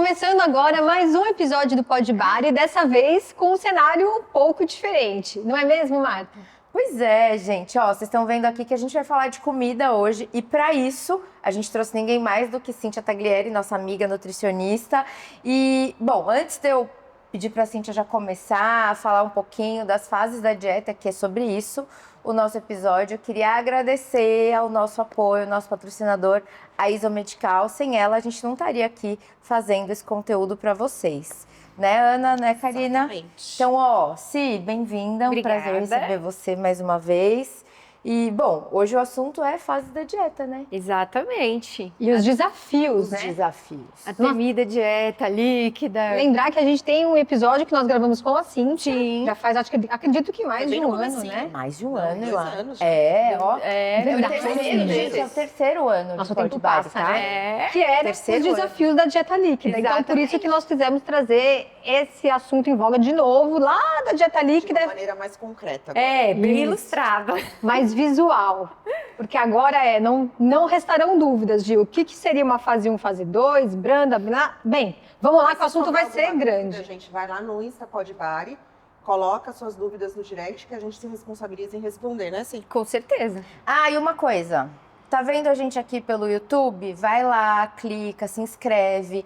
Começando agora mais um episódio do Pod Bar e dessa vez com um cenário um pouco diferente, não é mesmo, Marta? Pois é, gente, ó, vocês estão vendo aqui que a gente vai falar de comida hoje e para isso a gente trouxe ninguém mais do que Cíntia Taglieri, nossa amiga nutricionista. E, bom, antes de eu pedir para a Cíntia já começar a falar um pouquinho das fases da dieta, que é sobre isso, o nosso episódio, eu queria agradecer ao nosso apoio, nosso patrocinador, a Isomedical. Sem ela, a gente não estaria aqui fazendo esse conteúdo para vocês. Né, Ana? Né, Karina? Exatamente. Então, ó, Si, bem-vinda. Um prazer receber você mais uma vez. E, bom, hoje o assunto é fase da dieta, né? Exatamente. E os desafios, Os né? desafios. A temida dieta líquida. Lembrar que a gente tem um episódio que nós gravamos com a Cíntia. Sim. Já faz, acredito que mais de Bem no um ano, comecinho. né? Mais de um ano, 2 eu acho. anos já. É, ó. É verdade. Gente, é o terceiro ano Nosso de tempo Podbar, passa, tá? né? É. Que era os Terceiro ano. desafios da dieta líquida. Então, por isso que nós quisemos trazer esse assunto em voga de novo, lá da dieta De líquida, uma maneira mais concreta. Agora. É, bem Isso. ilustrada. mais visual. Porque agora não restarão dúvidas de o que seria uma fase 1, fase 2, branda, bem, vamos lá que o assunto vai ser grande. A gente vai lá no Insta Podbari, coloca suas dúvidas no direct que a gente se responsabiliza em responder, né, Sim? Com certeza. Ah, e uma coisa. Tá vendo a gente aqui pelo YouTube? Vai lá, clica, se inscreve.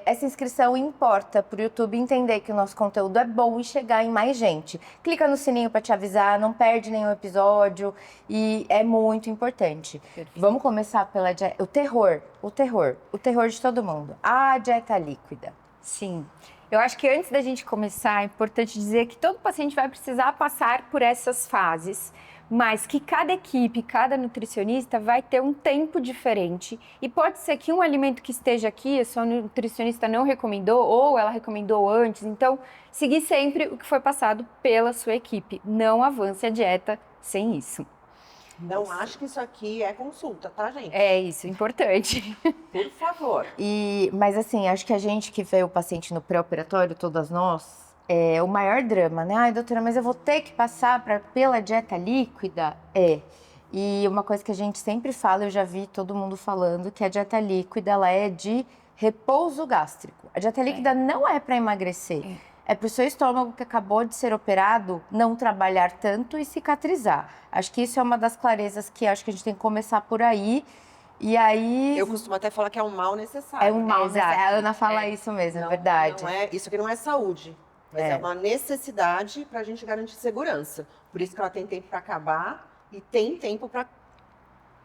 Essa inscrição importa pro YouTube entender que o nosso conteúdo é bom e chegar em mais gente. Clica no sininho para te avisar, não perde nenhum episódio e é muito importante. Perfeito. Vamos começar pela dieta. O terror de todo mundo. A dieta líquida. Sim. Eu acho que antes da gente começar, é importante dizer que todo paciente vai precisar passar por essas fases, mas que cada equipe, cada nutricionista vai ter um tempo diferente. E pode ser que um alimento que esteja aqui, a sua nutricionista não recomendou, ou ela recomendou antes. Então, seguir sempre o que foi passado pela sua equipe. Não avance a dieta sem isso. Não acho que isso aqui é consulta, tá, gente? É isso, importante. Por favor. Mas assim, acho que a gente que vê o paciente no pré-operatório, todas nós, é o maior drama, né? Ai, doutora, mas eu vou ter que passar pela dieta líquida? E uma coisa que a gente sempre fala, eu já vi todo mundo falando, que a dieta líquida, ela é de repouso gástrico. A dieta líquida não é para emagrecer. É para o seu estômago que acabou de ser operado não trabalhar tanto e cicatrizar. Acho que isso é uma das clarezas que acho que a gente tem que começar por aí. E aí... Eu costumo até falar que é um mal necessário. É um mal, né? Exato. A Ana fala isso mesmo, é verdade. Não é, isso aqui não é saúde, mas é uma necessidade para a gente garantir segurança. Por isso que ela tem tempo para acabar e tem tempo para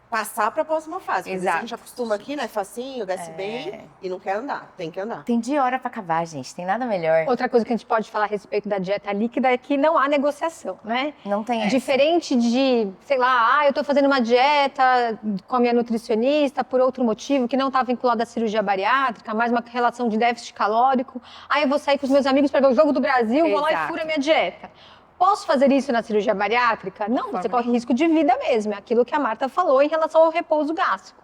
passar para a próxima fase. Porque às vezes a gente acostuma aqui, né? Facinho, desce bem e não quer andar. Tem que andar. Tem de hora pra acabar, gente. Tem nada melhor. Outra coisa que a gente pode falar a respeito da dieta líquida é que não há negociação, né? Não tem essa. Diferente de, sei lá, eu tô fazendo uma dieta com a minha nutricionista por outro motivo, que não tá vinculada à cirurgia bariátrica, mais uma relação de déficit calórico. Aí eu vou sair com os meus amigos para ver o Jogo do Brasil, vou lá e Exato. furo a minha dieta. Posso fazer isso na cirurgia bariátrica? Não, você corre risco de vida mesmo. É aquilo que a Marta falou em relação ao repouso gástrico.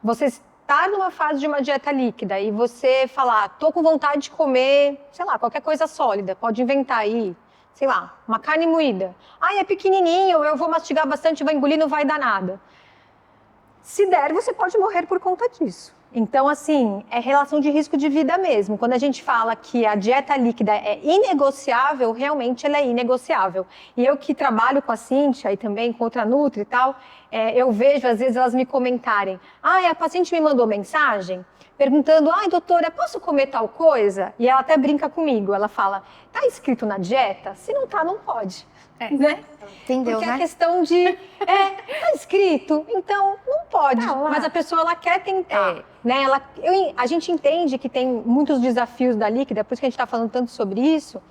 Você está numa fase de uma dieta líquida e você falar, tô com vontade de comer, sei lá, qualquer coisa sólida, pode inventar aí, sei lá, uma carne moída. Ah, é pequenininho, eu vou mastigar bastante, vou engolir, não vai dar nada. Se der, você pode morrer por conta disso. Então, assim, é relação de risco de vida mesmo. Quando a gente fala que a dieta líquida é inegociável, realmente ela é inegociável. E eu que trabalho com a Cíntia e também com outra Nutri e tal, eu vejo, às vezes, elas me comentarem. A paciente me mandou mensagem perguntando, doutora, posso comer tal coisa? E ela até brinca comigo, ela fala, tá escrito na dieta? Se não tá, não pode. Né? Entendeu, Porque né? a questão de, tá escrito, então não pode. Tá lá. Mas a pessoa, ela quer tentar. Né? A gente entende que tem muitos desafios da líquida, por isso que a gente está falando tanto sobre isso,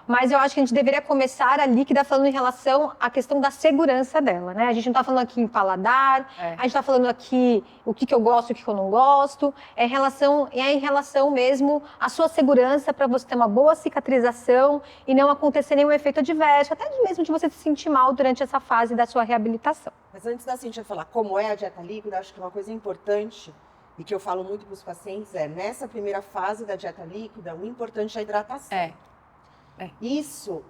mas eu acho que a gente deveria começar a líquida falando em relação à questão da segurança dela, né? A gente não está falando aqui em paladar, a gente está falando aqui o que eu gosto e o que eu não gosto, é em relação mesmo à sua segurança para você ter uma boa cicatrização e não acontecer nenhum efeito adverso, até mesmo de você se sentir mal durante essa fase da sua reabilitação. Mas antes da Cíntia falar como é a dieta líquida, acho que uma coisa importante e que eu falo muito para os pacientes nessa primeira fase da dieta líquida, o importante é a hidratação. Isso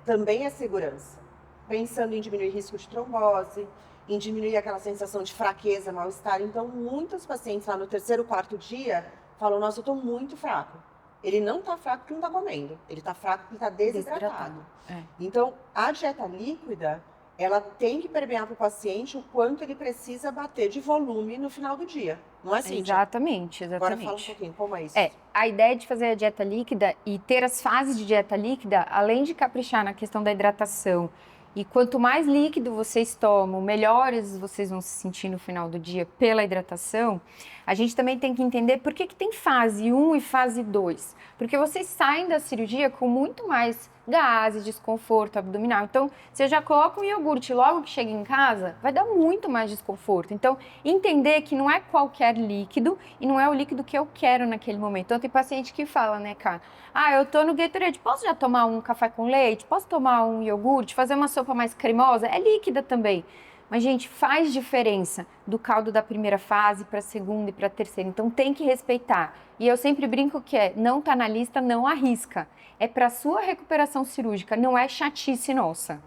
também é segurança. Pensando em diminuir risco de trombose, em diminuir aquela sensação de fraqueza, mal-estar. Então, muitos pacientes lá no terceiro, quarto dia falam, nossa, eu tô muito fraco. Ele não tá fraco porque não tá comendo. Ele tá fraco porque tá desidratado. Então, a dieta líquida, ela tem que permear para o paciente o quanto ele precisa bater de volume no final do dia. Não é assim? Exatamente. Agora fala um pouquinho, como é isso? A ideia de fazer a dieta líquida e ter as fases de dieta líquida, além de caprichar na questão da hidratação, e quanto mais líquido vocês tomam, melhores vocês vão se sentir no final do dia pela hidratação, a gente também tem que entender por que tem fase 1 e fase 2. Porque vocês saem da cirurgia com muito mais gases, desconforto abdominal. Então, você já coloca um iogurte logo que chega em casa, vai dar muito mais desconforto. Então, entender que não é qualquer líquido e não é o líquido que eu quero naquele momento. Então, tem paciente que fala, né, Cá? Eu tô no Gatorade, posso já tomar um café com leite? Posso tomar um iogurte? Fazer uma sopa mais cremosa? É líquida também. Mas, gente, faz diferença do caldo da primeira fase para a segunda e para a terceira. Então, tem que respeitar. E eu sempre brinco que não tá na lista, não arrisca. É para sua recuperação cirúrgica, não é chatice nossa,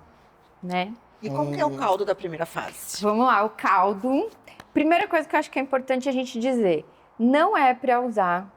né? E como que é o caldo da primeira fase? Vamos lá, o caldo. Primeira coisa que eu acho que é importante a gente dizer, não é para usar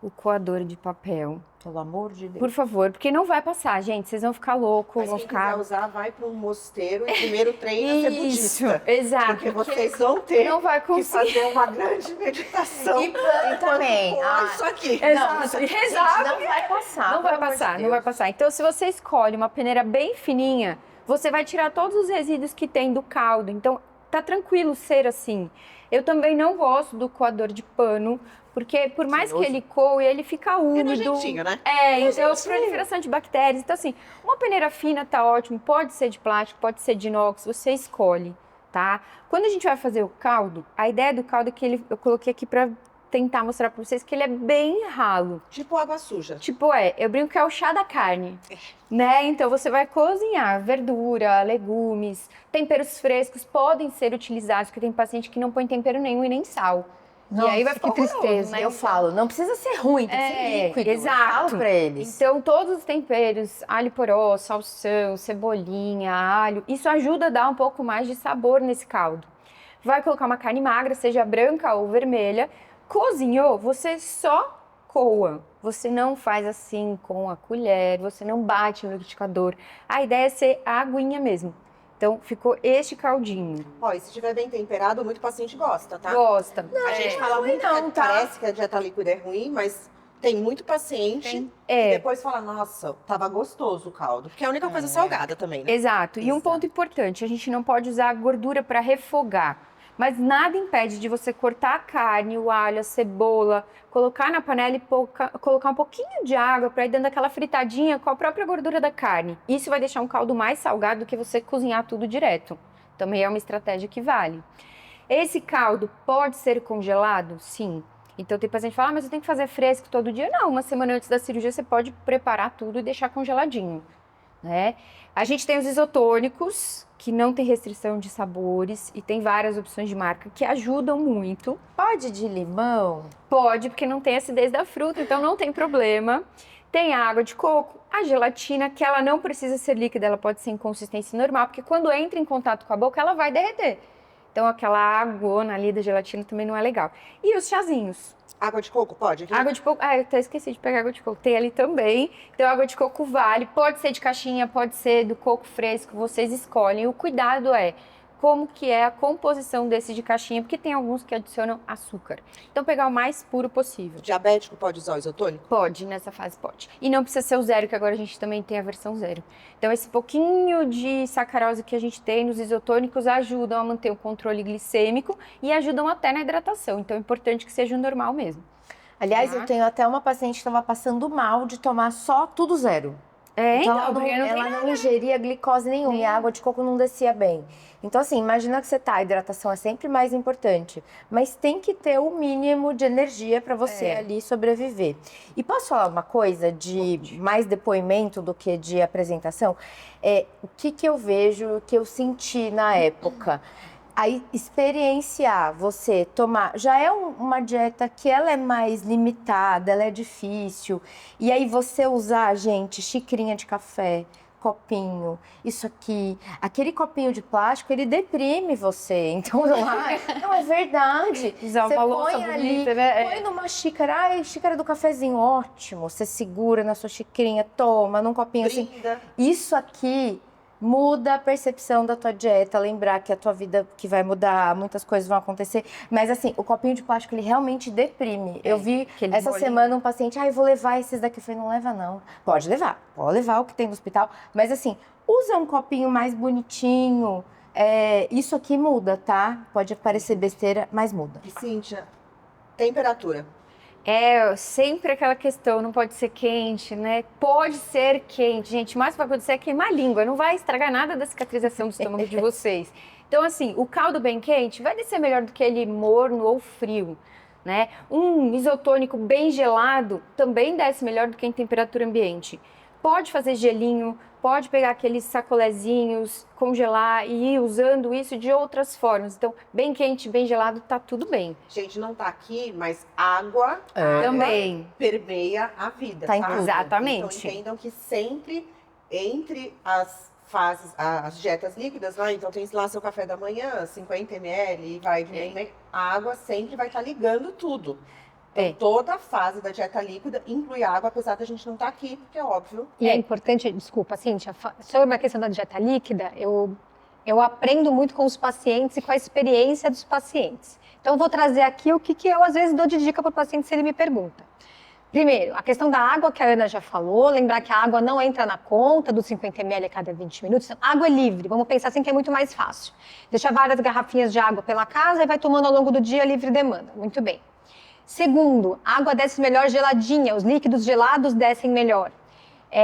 o coador de papel. Pelo amor de Deus. Por favor, porque não vai passar, gente. Vocês vão ficar loucos, Mas vão quem ficar... quiser usar, vai para um mosteiro e primeiro treina a ser Isso, budista. exato. Porque vocês vão ter Não vai que conseguir. fazer uma grande meditação. E pano também. Isso aqui. Exato, Gente, exato. não vai passar. Não vai pelo amor de passar, não Deus. vai passar. Então, se você escolhe uma peneira bem fininha, você vai tirar todos os resíduos que tem do caldo. Então, tá tranquilo ser assim. Eu também não gosto do coador de pano, porque por mais que ele coe, ele fica É úmido. nojentinho, né? Então, proliferação de bactérias. Então, assim, uma peneira fina tá ótimo, pode ser de plástico, pode ser de inox, você escolhe, tá? Quando a gente vai fazer o caldo, a ideia do caldo é que eu coloquei aqui pra tentar mostrar pra vocês que ele é bem ralo. Tipo água suja. Eu brinco que é o chá da carne, né? Então você vai cozinhar verdura, legumes, temperos frescos podem ser utilizados, porque tem paciente que não põe tempero nenhum e nem sal. Nossa, e aí vai que ficar horroroso, tristeza. né? Eu falo, não precisa ser ruim, tem que ser líquido. exato. Eu falo pra eles. Então, todos os temperos, alho poró, salsão, cebolinha, alho, isso ajuda a dar um pouco mais de sabor nesse caldo. Vai colocar uma carne magra, seja branca ou vermelha. Cozinhou, você só coa. Você não faz assim com a colher, você não bate no liquidificador. A ideia é ser a aguinha mesmo. Então, ficou este caldinho. Ó, e se tiver bem temperado, muito paciente gosta, tá? Gosta. A gente fala muito não, que tá? parece que a dieta líquida é ruim, mas tem muito paciente que depois fala, nossa, tava gostoso o caldo. Porque é a única coisa salgada também, né? Exato. E um ponto importante, a gente não pode usar a gordura para refogar. Mas nada impede de você cortar a carne, o alho, a cebola, colocar na panela e colocar um pouquinho de água para ir dando aquela fritadinha com a própria gordura da carne. Isso vai deixar um caldo mais salgado do que você cozinhar tudo direto. Também é uma estratégia que vale. Esse caldo pode ser congelado? Sim. Então tem paciente que fala, mas eu tenho que fazer fresco todo dia. Não, uma semana antes da cirurgia você pode preparar tudo e deixar congeladinho, né? A gente tem os isotônicos, que não tem restrição de sabores e tem várias opções de marca que ajudam muito. Pode de limão? Pode, porque não tem acidez da fruta, então não tem problema. Tem a água de coco, a gelatina, que ela não precisa ser líquida, ela pode ser em consistência normal, porque quando entra em contato com a boca, ela vai derreter. Então aquela água ali da gelatina também não é legal. E os chazinhos. Água de coco, pode? Água de coco, eu até esqueci de pegar água de coco, tem ali também. Então água de coco vale, pode ser de caixinha, pode ser do coco fresco, vocês escolhem. O cuidado é como que é a composição desse de caixinha, porque tem alguns que adicionam açúcar. Então pegar o mais puro possível. Diabético pode usar o isotônico? Pode, nessa fase pode. E não precisa ser o zero, que agora a gente também tem a versão zero. Então esse pouquinho de sacarose que a gente tem nos isotônicos ajudam a manter o controle glicêmico e ajudam até na hidratação. Então é importante que seja o normal mesmo. Aliás, eu tenho até uma paciente que estava passando mal de tomar só tudo zero. Então, ela não ingeria glicose nenhuma e a água de coco não descia bem. Então, assim, imagina que a hidratação é sempre mais importante, mas tem que ter o mínimo de energia para você ali sobreviver. E posso falar uma coisa de mais depoimento do que de apresentação? O que eu vejo, o que eu senti na época? Aí, experienciar, você tomar, já é uma dieta que ela é mais limitada, ela é difícil. E aí você usar, gente, xicrinha de café, copinho, isso aqui, aquele copinho de plástico, ele deprime você. Então, não é verdade. Usar Você uma louça põe ali, bonita, né? põe numa xícara, ai, xícara do cafezinho, ótimo. Você segura na sua xicrinha, toma, num copinho assim. Brinda. Isso aqui muda a percepção da tua dieta, lembrar que a tua vida que vai mudar, muitas coisas vão acontecer. Mas assim, o copinho de plástico, ele realmente deprime. Eu vi aquele essa bolinho. semana um paciente, vou levar esses daqui. Eu falei, não leva não. Pode levar o que tem no hospital. Mas assim, usa um copinho mais bonitinho. Isso aqui muda, tá? Pode parecer besteira, mas muda. E, Cíntia, temperatura. É sempre aquela questão, não pode ser quente, né? Pode ser quente, gente. O máximo que vai acontecer é queimar a língua. Não vai estragar nada da cicatrização do estômago de vocês. Então, assim, o caldo bem quente vai descer melhor do que ele morno ou frio, né? Um isotônico bem gelado também desce melhor do que em temperatura ambiente. Pode fazer gelinho, pode pegar aqueles sacolezinhos, congelar e ir usando isso de outras formas. Então, bem quente, bem gelado, tá tudo bem. Gente, não tá aqui, mas água Também. permeia a vida, Tá em tá? tudo. Exatamente. Então, entendam que sempre entre as fases, as dietas líquidas, né? Então tem lá seu café da manhã, 50 ml, e vai de meio e meio. A água sempre vai estar ligando tudo. Então, toda a fase da dieta líquida inclui água, apesar da gente não estar aqui, porque é óbvio. E é importante, desculpa, Cíntia, sobre a questão da dieta líquida, eu aprendo muito com os pacientes e com a experiência dos pacientes. Então, eu vou trazer aqui o que eu, às vezes, dou de dica para o paciente se ele me pergunta. Primeiro, a questão da água, que a Ana já falou, lembrar que a água não entra na conta dos 50 ml a cada 20 minutos. Então, água é livre, vamos pensar assim que é muito mais fácil. Deixa várias garrafinhas de água pela casa e vai tomando ao longo do dia livre demanda. Muito bem. Segundo, a água desce melhor geladinha, os líquidos gelados descem melhor.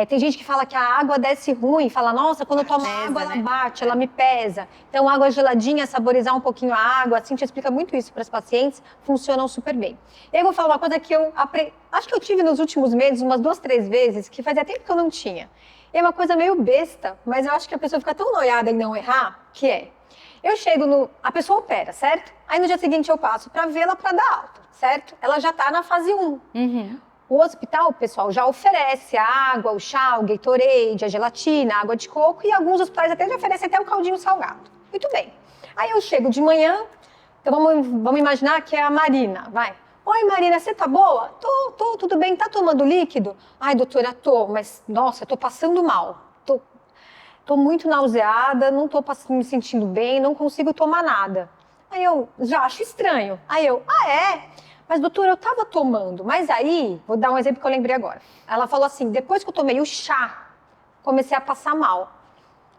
Tem gente que fala que a água desce ruim, fala, nossa, quando eu tomo água ela bate, ela me pesa. Então, água geladinha, saborizar um pouquinho a água, a Cíntia explica muito isso para os pacientes, funcionam super bem. E aí eu vou falar uma coisa que eu aprendi, acho que eu tive nos últimos meses, umas 2, 3 vezes, que fazia tempo que eu não tinha. E é uma coisa meio besta, mas eu acho que a pessoa fica tão noiada em não errar, que é, eu chego a pessoa opera, certo? Aí no dia seguinte eu passo para vê-la para dar alta, certo? Ela já está na fase 1. O hospital, pessoal, já oferece a água, o chá, o Gatorade, a gelatina, a água de coco e alguns hospitais até já oferecem até o caldinho salgado. Muito bem. Aí eu chego de manhã, então vamos imaginar que é a Marina, vai. Oi, Marina, você tá boa? Tô, tudo bem, tá tomando líquido? Ai, doutora, tô, mas nossa, tô passando mal. Tô muito nauseada, não tô me sentindo bem, não consigo tomar nada. Aí eu já acho estranho. Aí eu, mas doutora, eu tava tomando. Mas aí, vou dar um exemplo que eu lembrei agora. Ela falou assim, depois que eu tomei o chá, comecei a passar mal.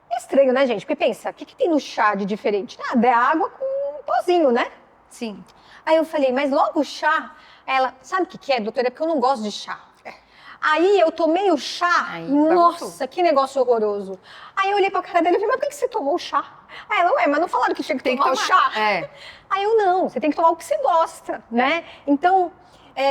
É estranho, né, gente? Porque pensa, o que tem no chá de diferente? Nada, é água com um pozinho, né? Sim. Aí eu falei, mas logo o chá? Ela, sabe o que é, doutora? É porque eu não gosto de chá. Aí eu tomei o chá, nossa, que negócio horroroso. Aí eu olhei pra cara dele e falei, mas por que você tomou o chá? Aí ela, mas não falaram que tinha que tomar o chá? Aí eu, não, você tem que tomar o que você gosta, né? Então,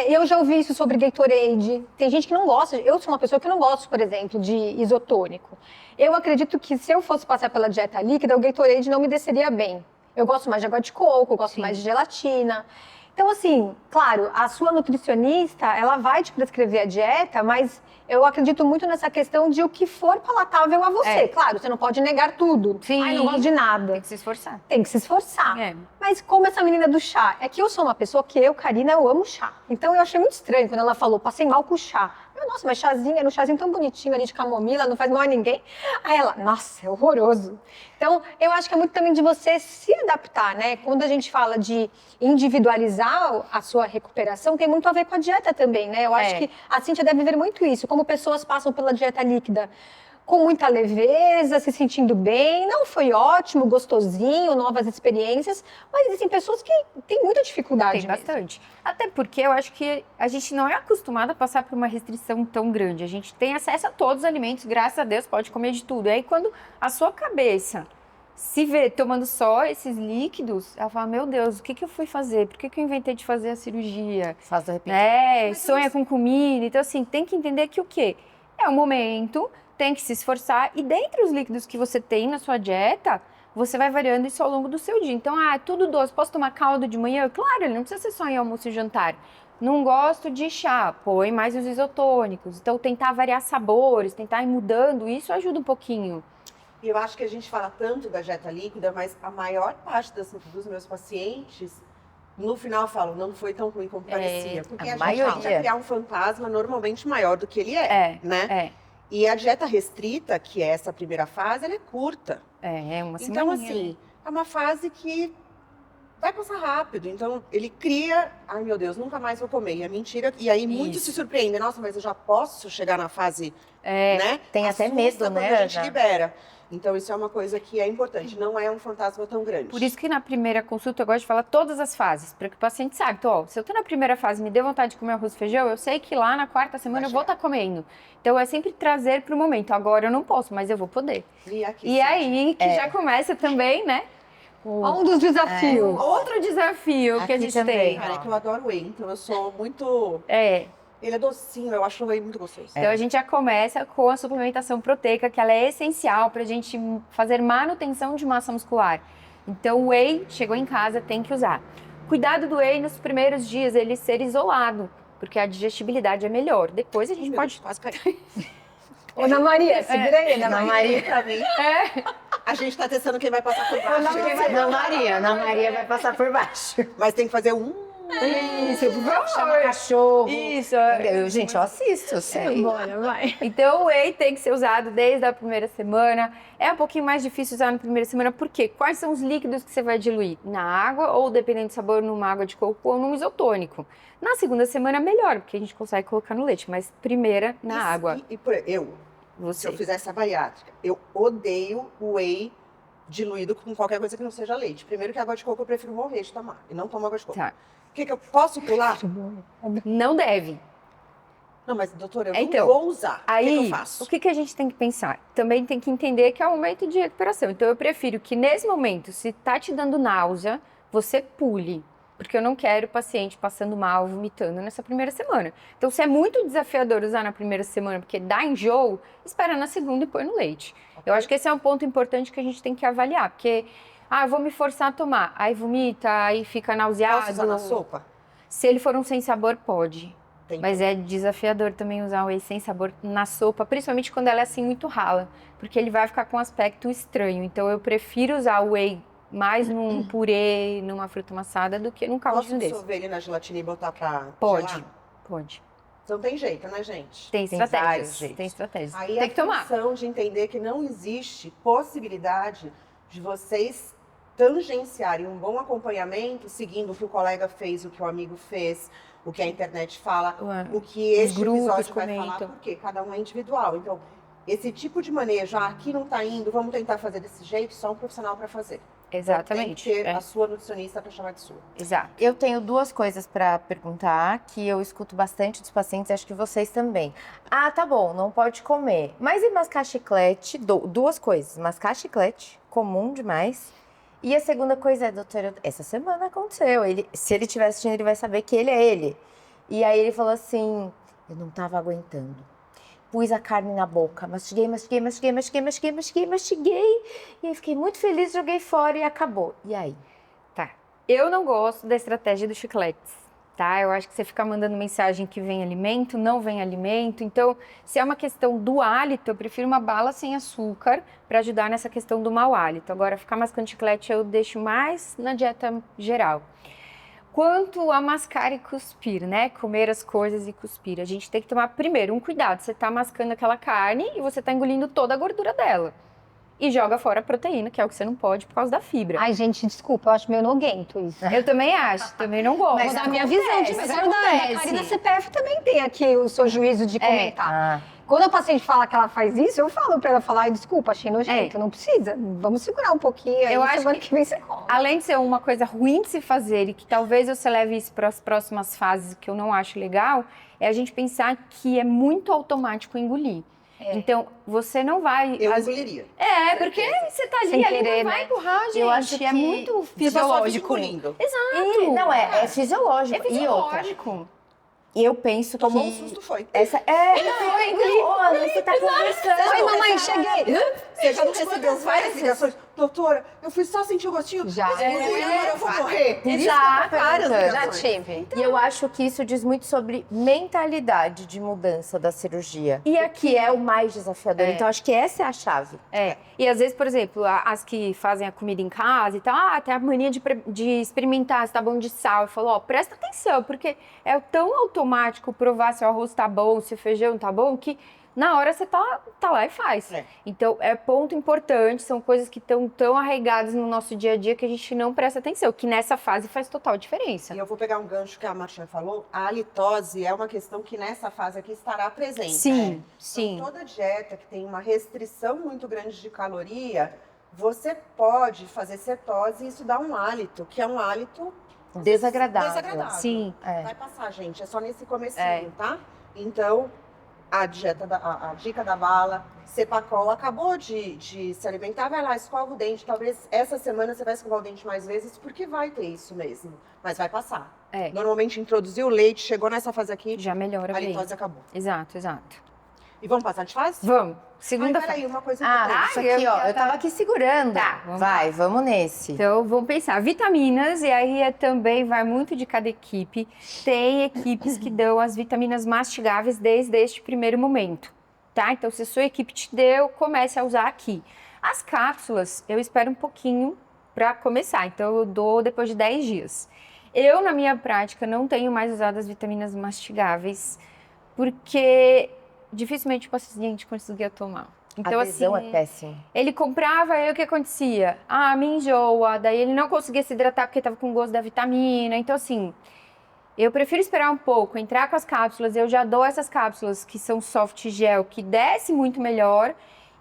eu já ouvi isso sobre Gatorade. Tem gente que não gosta, eu sou uma pessoa que não gosto, por exemplo, de isotônico. Eu acredito que se eu fosse passar pela dieta líquida, o Gatorade não me desceria bem. Eu gosto mais de água de coco, eu gosto mais de gelatina. Então, assim, claro, a sua nutricionista, ela vai te prescrever a dieta, mas eu acredito muito nessa questão de o que for palatável a você. Claro, você não pode negar tudo. Sim. Ai, não gosto de nada. Tem que se esforçar. Tem que se esforçar. Mas como essa menina do chá, é que eu sou uma pessoa que Karina, eu amo chá. Então eu achei muito estranho quando ela falou, passei mal com chá. Eu, nossa, mas chazinho, era um chazinho tão bonitinho ali de camomila, não faz mal a ninguém. Aí ela, nossa, é horroroso. Então, eu acho que é muito também de você se adaptar, né? Quando a gente fala de individualizar a sua recuperação, tem muito a ver com a dieta também, né? Eu acho que a Cíntia deve ver muito isso, como pessoas passam pela dieta líquida com muita leveza, se sentindo bem, não foi ótimo, gostosinho, novas experiências, mas existem pessoas que têm muita dificuldade. Tem bastante. Até porque eu acho que a gente não é acostumado a passar por uma restrição tão grande. A gente tem acesso a todos os alimentos, graças a Deus, pode comer de tudo. E aí quando a sua cabeça se vê tomando só esses líquidos, ela fala, meu Deus, o que eu fui fazer? Por que eu inventei de fazer a cirurgia? Faz de repente. Sonha com comida. Então, assim, tem que entender que o quê? É o momento, tem que se esforçar. E dentre os líquidos que você tem na sua dieta, você vai variando isso ao longo do seu dia. Então, tudo doce. Posso tomar caldo de manhã? Claro, ele não precisa ser só em almoço e jantar. Não gosto de chá, põe mais os isotônicos. Então, tentar variar sabores, tentar ir mudando, isso ajuda um pouquinho. E eu acho que a gente fala tanto da dieta líquida, mas a maior parte dos meus pacientes, no final falam, não foi tão ruim como parecia. Porque a gente maioria. tenta criar um fantasma normalmente maior do que ele é, né? É. E a dieta restrita, que é essa primeira fase, ela é curta. É uma Então, semaninha. assim, é uma fase que vai passar rápido. Então, ele cria, ai meu Deus, nunca mais vou comer. E é mentira. E aí muitos Isso. se surpreendem. Nossa, mas eu já posso chegar na fase, né? Tem até Assusta medo, quando né, a gente Ana? libera. Então, isso é uma coisa que é importante. Não é um fantasma tão grande. Por isso que na primeira consulta eu gosto de falar todas as fases, para que o paciente saiba. Então, ó, se eu tô na primeira fase e me deu vontade de comer arroz e feijão, eu sei que lá na quarta semana eu vou estar comendo. Então, é sempre trazer para o momento. Agora eu não posso, mas eu vou poder. E, aqui, E sim. aí que já começa também, né? Um dos desafios. Outro desafio que a Aqui gente também. tem. Cara, é que eu adoro whey. Então, eu sou muito... Ele é docinho, eu acho o whey muito gostoso. Então a gente já começa com a suplementação proteica, que ela é essencial para a gente fazer manutenção de massa muscular. Então o whey chegou em casa, tem que usar. Cuidado do whey nos primeiros dias, ele ser isolado, porque a digestibilidade é melhor. Depois a gente pode... Quase cair. Ô, Ana Maria, segura aí, Ana Ana Maria. Pra mim, a gente tá testando quem vai passar por baixo. Ana Maria vai passar por baixo. Mas tem que fazer um... Isso, por Chama favor. cachorro. Isso. Gente, eu assisto, eu sei. Bora, vai. Então o whey tem que ser usado desde a primeira semana. É um pouquinho mais difícil usar na primeira semana, por quê? Quais são os líquidos que você vai diluir? Na água ou, dependendo do sabor, numa água de coco ou num isotônico. Na segunda semana, melhor, porque a gente consegue colocar no leite, mas primeira na água. Se eu fizer essa bariátrica, eu odeio o whey diluído com qualquer coisa que não seja leite. Primeiro que água de coco eu prefiro morrer de tomar. E não tomo água de coco. Tá. O que eu posso pular? Não deve. Não, mas doutora, eu Então, não vou usar. Aí, o que eu faço? o que a gente tem que pensar? Também tem que entender que é um momento de recuperação. Então, eu prefiro que nesse momento, se tá te dando náusea, você pule. Porque eu não quero o paciente passando mal, vomitando nessa primeira semana. Então, se é muito desafiador usar na primeira semana, porque dá enjoo, espera na segunda e põe no leite. Eu acho que esse é um ponto importante que a gente tem que avaliar. Porque, eu vou me forçar a tomar. Aí vomita, aí fica nauseado. Posso usar na sopa? Se ele for um sem sabor, pode. Tem. Mas é desafiador também usar o whey sem sabor na sopa, principalmente quando ela é assim muito rala, porque ele vai ficar com um aspecto estranho. Então eu prefiro usar o whey mais num purê, numa fruta amassada, do que num Posso caldinho desse. dissolver ele na gelatina e botar pra Pode, gelar? pode. Então tem jeito, né, gente? Tem vários estratégias. jeitos. Tem estratégias. Aí Tem a que tomar. função de entender que não existe possibilidade de vocês tangenciarem um bom acompanhamento, seguindo o que o colega fez, o que o amigo fez, o que a internet fala, o que Os este grupos episódio vai comentam. falar, porque cada um é individual. Então, esse tipo de manejo, aqui não tá indo, vamos tentar fazer desse jeito, só um profissional para fazer. Exatamente. Tem que ter é. a sua nutricionista para chamar de sua. Exato. Eu tenho duas coisas para perguntar que eu escuto bastante dos pacientes, acho que vocês também. Tá bom, não pode comer. Mas e mascar chiclete? Duas coisas. Mascar chiclete, comum demais. E a segunda coisa é, doutora, essa semana aconteceu. Se ele estiver assistindo, ele vai saber que ele é ele. E aí ele falou assim, eu não tava aguentando. Pus a carne na boca, mastiguei. E aí fiquei muito feliz, joguei fora e acabou. E aí? Tá. Eu não gosto da estratégia dos chicletes, tá? Eu acho que você fica mandando mensagem que vem alimento, não vem alimento. Então, se é uma questão do hálito, eu prefiro uma bala sem açúcar para ajudar nessa questão do mau hálito. Agora, ficar mascando chiclete eu deixo mais na dieta geral. Quanto a mascar e cuspir, né? Comer as coisas e cuspir. A gente tem que tomar, primeiro, um cuidado. Você tá mascando aquela carne e você tá engolindo toda a gordura dela. E joga fora a proteína, que é o que você não pode por causa da fibra. Ai, gente, desculpa, eu acho meio nojento isso. Eu também acho, também não gosto. Vou dar a minha visão. acontece, Mas mas a da acontece. Karina CPF também tem aqui o seu juízo de comentar. Ah, Quando a paciente fala que ela faz isso, eu falo pra ela falar, ai, desculpa, achei nojento, não precisa. Vamos segurar um pouquinho, aí Eu acho semana que vem você come. Além de ser uma coisa ruim de se fazer e que talvez você leve isso para as próximas fases, que eu não acho legal, é a gente pensar que é muito automático engolir. Então, você não vai... Eu engoliria. Porque você tá ali, Sem ali querer, não vai né? empurrar, gente. Eu acho é que muito Você passou a vida fisiológico. engolindo. Exato. não, é fisiológico. É E outra, fisiológico. eu penso Tomou que... um susto, foi. Ana, você tá conversando. Oi, mamãe, cheguei. Você já não recebeu várias ligações? doutora, eu fui só sentir o gostinho, Já. mas eu vou morrer. Exato. Já tive. E eu acho que isso diz muito sobre mentalidade de mudança da cirurgia. E Que é o mais desafiador. É. Então, acho que essa é a chave. E às vezes, por exemplo, as que fazem a comida em casa e tal, tem a mania de experimentar se tá bom de sal. Eu falo, ó, presta atenção, porque é tão automático provar se o arroz tá bom, se o feijão tá bom, que na hora você tá lá e faz. Então, é ponto importante, são coisas que estão tão arraigadas no nosso dia a dia que a gente não presta atenção, que nessa fase faz total diferença. E eu vou pegar um gancho que a Marcia falou, a halitose é uma questão que nessa fase aqui estará presente. Sim, sim. Então, toda dieta que tem uma restrição muito grande de caloria, você pode fazer cetose e isso dá um hálito, que é um hálito Desagradável. Sim. Vai passar, gente, é só nesse comecinho, tá? Então, a dica da bala, Cepacol, acabou de se alimentar, vai lá, escova o dente. Talvez essa semana você vai escovar o dente mais vezes, porque vai ter isso mesmo. Mas vai passar. Normalmente introduziu o leite, chegou nessa fase aqui, Já melhora a bem. litose acabou. Exato. E vamos passar de fase? Vamos. Segunda Peraí, fase. uma coisa importante. Isso aqui, ó, eu tava aqui segurando. Tá, vamos lá. Vamos nesse. Então, vamos pensar. Vitaminas, e aí também vai muito de cada equipe. Tem equipes que dão as vitaminas mastigáveis desde este primeiro momento, tá? Então, se a sua equipe te deu, comece a usar aqui. As cápsulas, eu espero um pouquinho para começar. Então, eu dou depois de 10 dias. Eu, na minha prática, não tenho mais usado as vitaminas mastigáveis, porque dificilmente o paciente conseguia tomar. Então, a adesão assim, é péssima. ele comprava, aí o que acontecia? Me enjoa, daí ele não conseguia se hidratar porque estava com gosto da vitamina. Então, assim, eu prefiro esperar um pouco, entrar com as cápsulas, eu já dou essas cápsulas que são soft gel, que desce muito melhor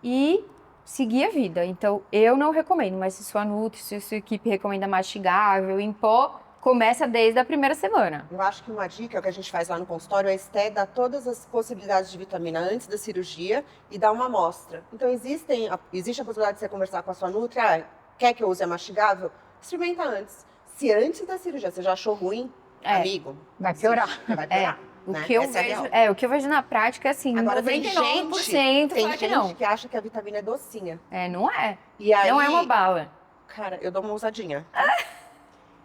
e seguir a vida. Então, eu não recomendo, mas se sua nutri, se sua equipe recomenda mastigável, em pó, começa desde a primeira semana. Eu acho que uma dica que a gente faz lá no consultório é a Esté dar todas as possibilidades de vitamina antes da cirurgia e dar uma amostra. Então, existe a possibilidade de você conversar com a sua nutri, quer que eu use a mastigável? Experimenta antes. Se antes da cirurgia você já achou ruim, amigo, vai piorar. Vai piorar. O né? que eu Essa vejo, real. o que eu vejo na prática é assim, Agora, 99% tem fala que gente não. que acha que a vitamina é docinha. Não é. E aí, Não é uma bala. Cara, eu dou uma ousadinha.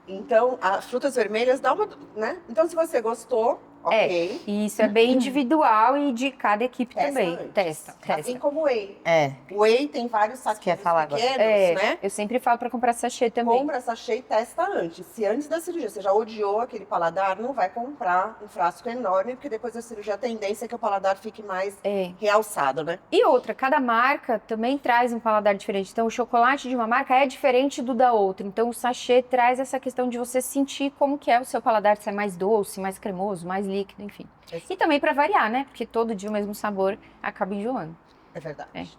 Então, as frutas vermelhas dá uma, né? Então, se você gostou, ok. E isso é bem individual e de cada equipe Testa também. antes. Testa. Assim como o whey. É. O whey tem vários saquinhos Quer falar agora? pequenos, né? Eu sempre falo para comprar sachê também. Compra sachê e testa antes. Se antes da cirurgia você já odiou aquele paladar, não vai comprar um frasco enorme, porque depois da cirurgia a tendência é que o paladar fique mais realçado, né? E outra, cada marca também traz um paladar diferente. Então, o chocolate de uma marca é diferente do da outra. Então, o sachê traz essa questão de você sentir como que é o seu paladar, se é mais doce, mais cremoso, mais líquido, enfim. E também para variar, né? Porque todo dia o mesmo sabor acaba enjoando. É verdade.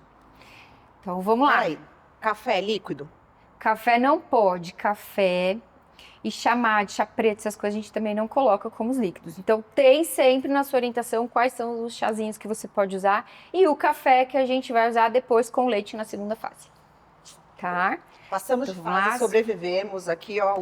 Então, vamos lá. Aí, café líquido? Café não pode. Café e chá mate, chá preto, essas coisas a gente também não coloca como os líquidos. Então, tem sempre na sua orientação quais são os chazinhos que você pode usar e o café que a gente vai usar depois com leite na segunda fase. Tá? Passamos de Então, fase, mas- sobrevivemos aqui, ó.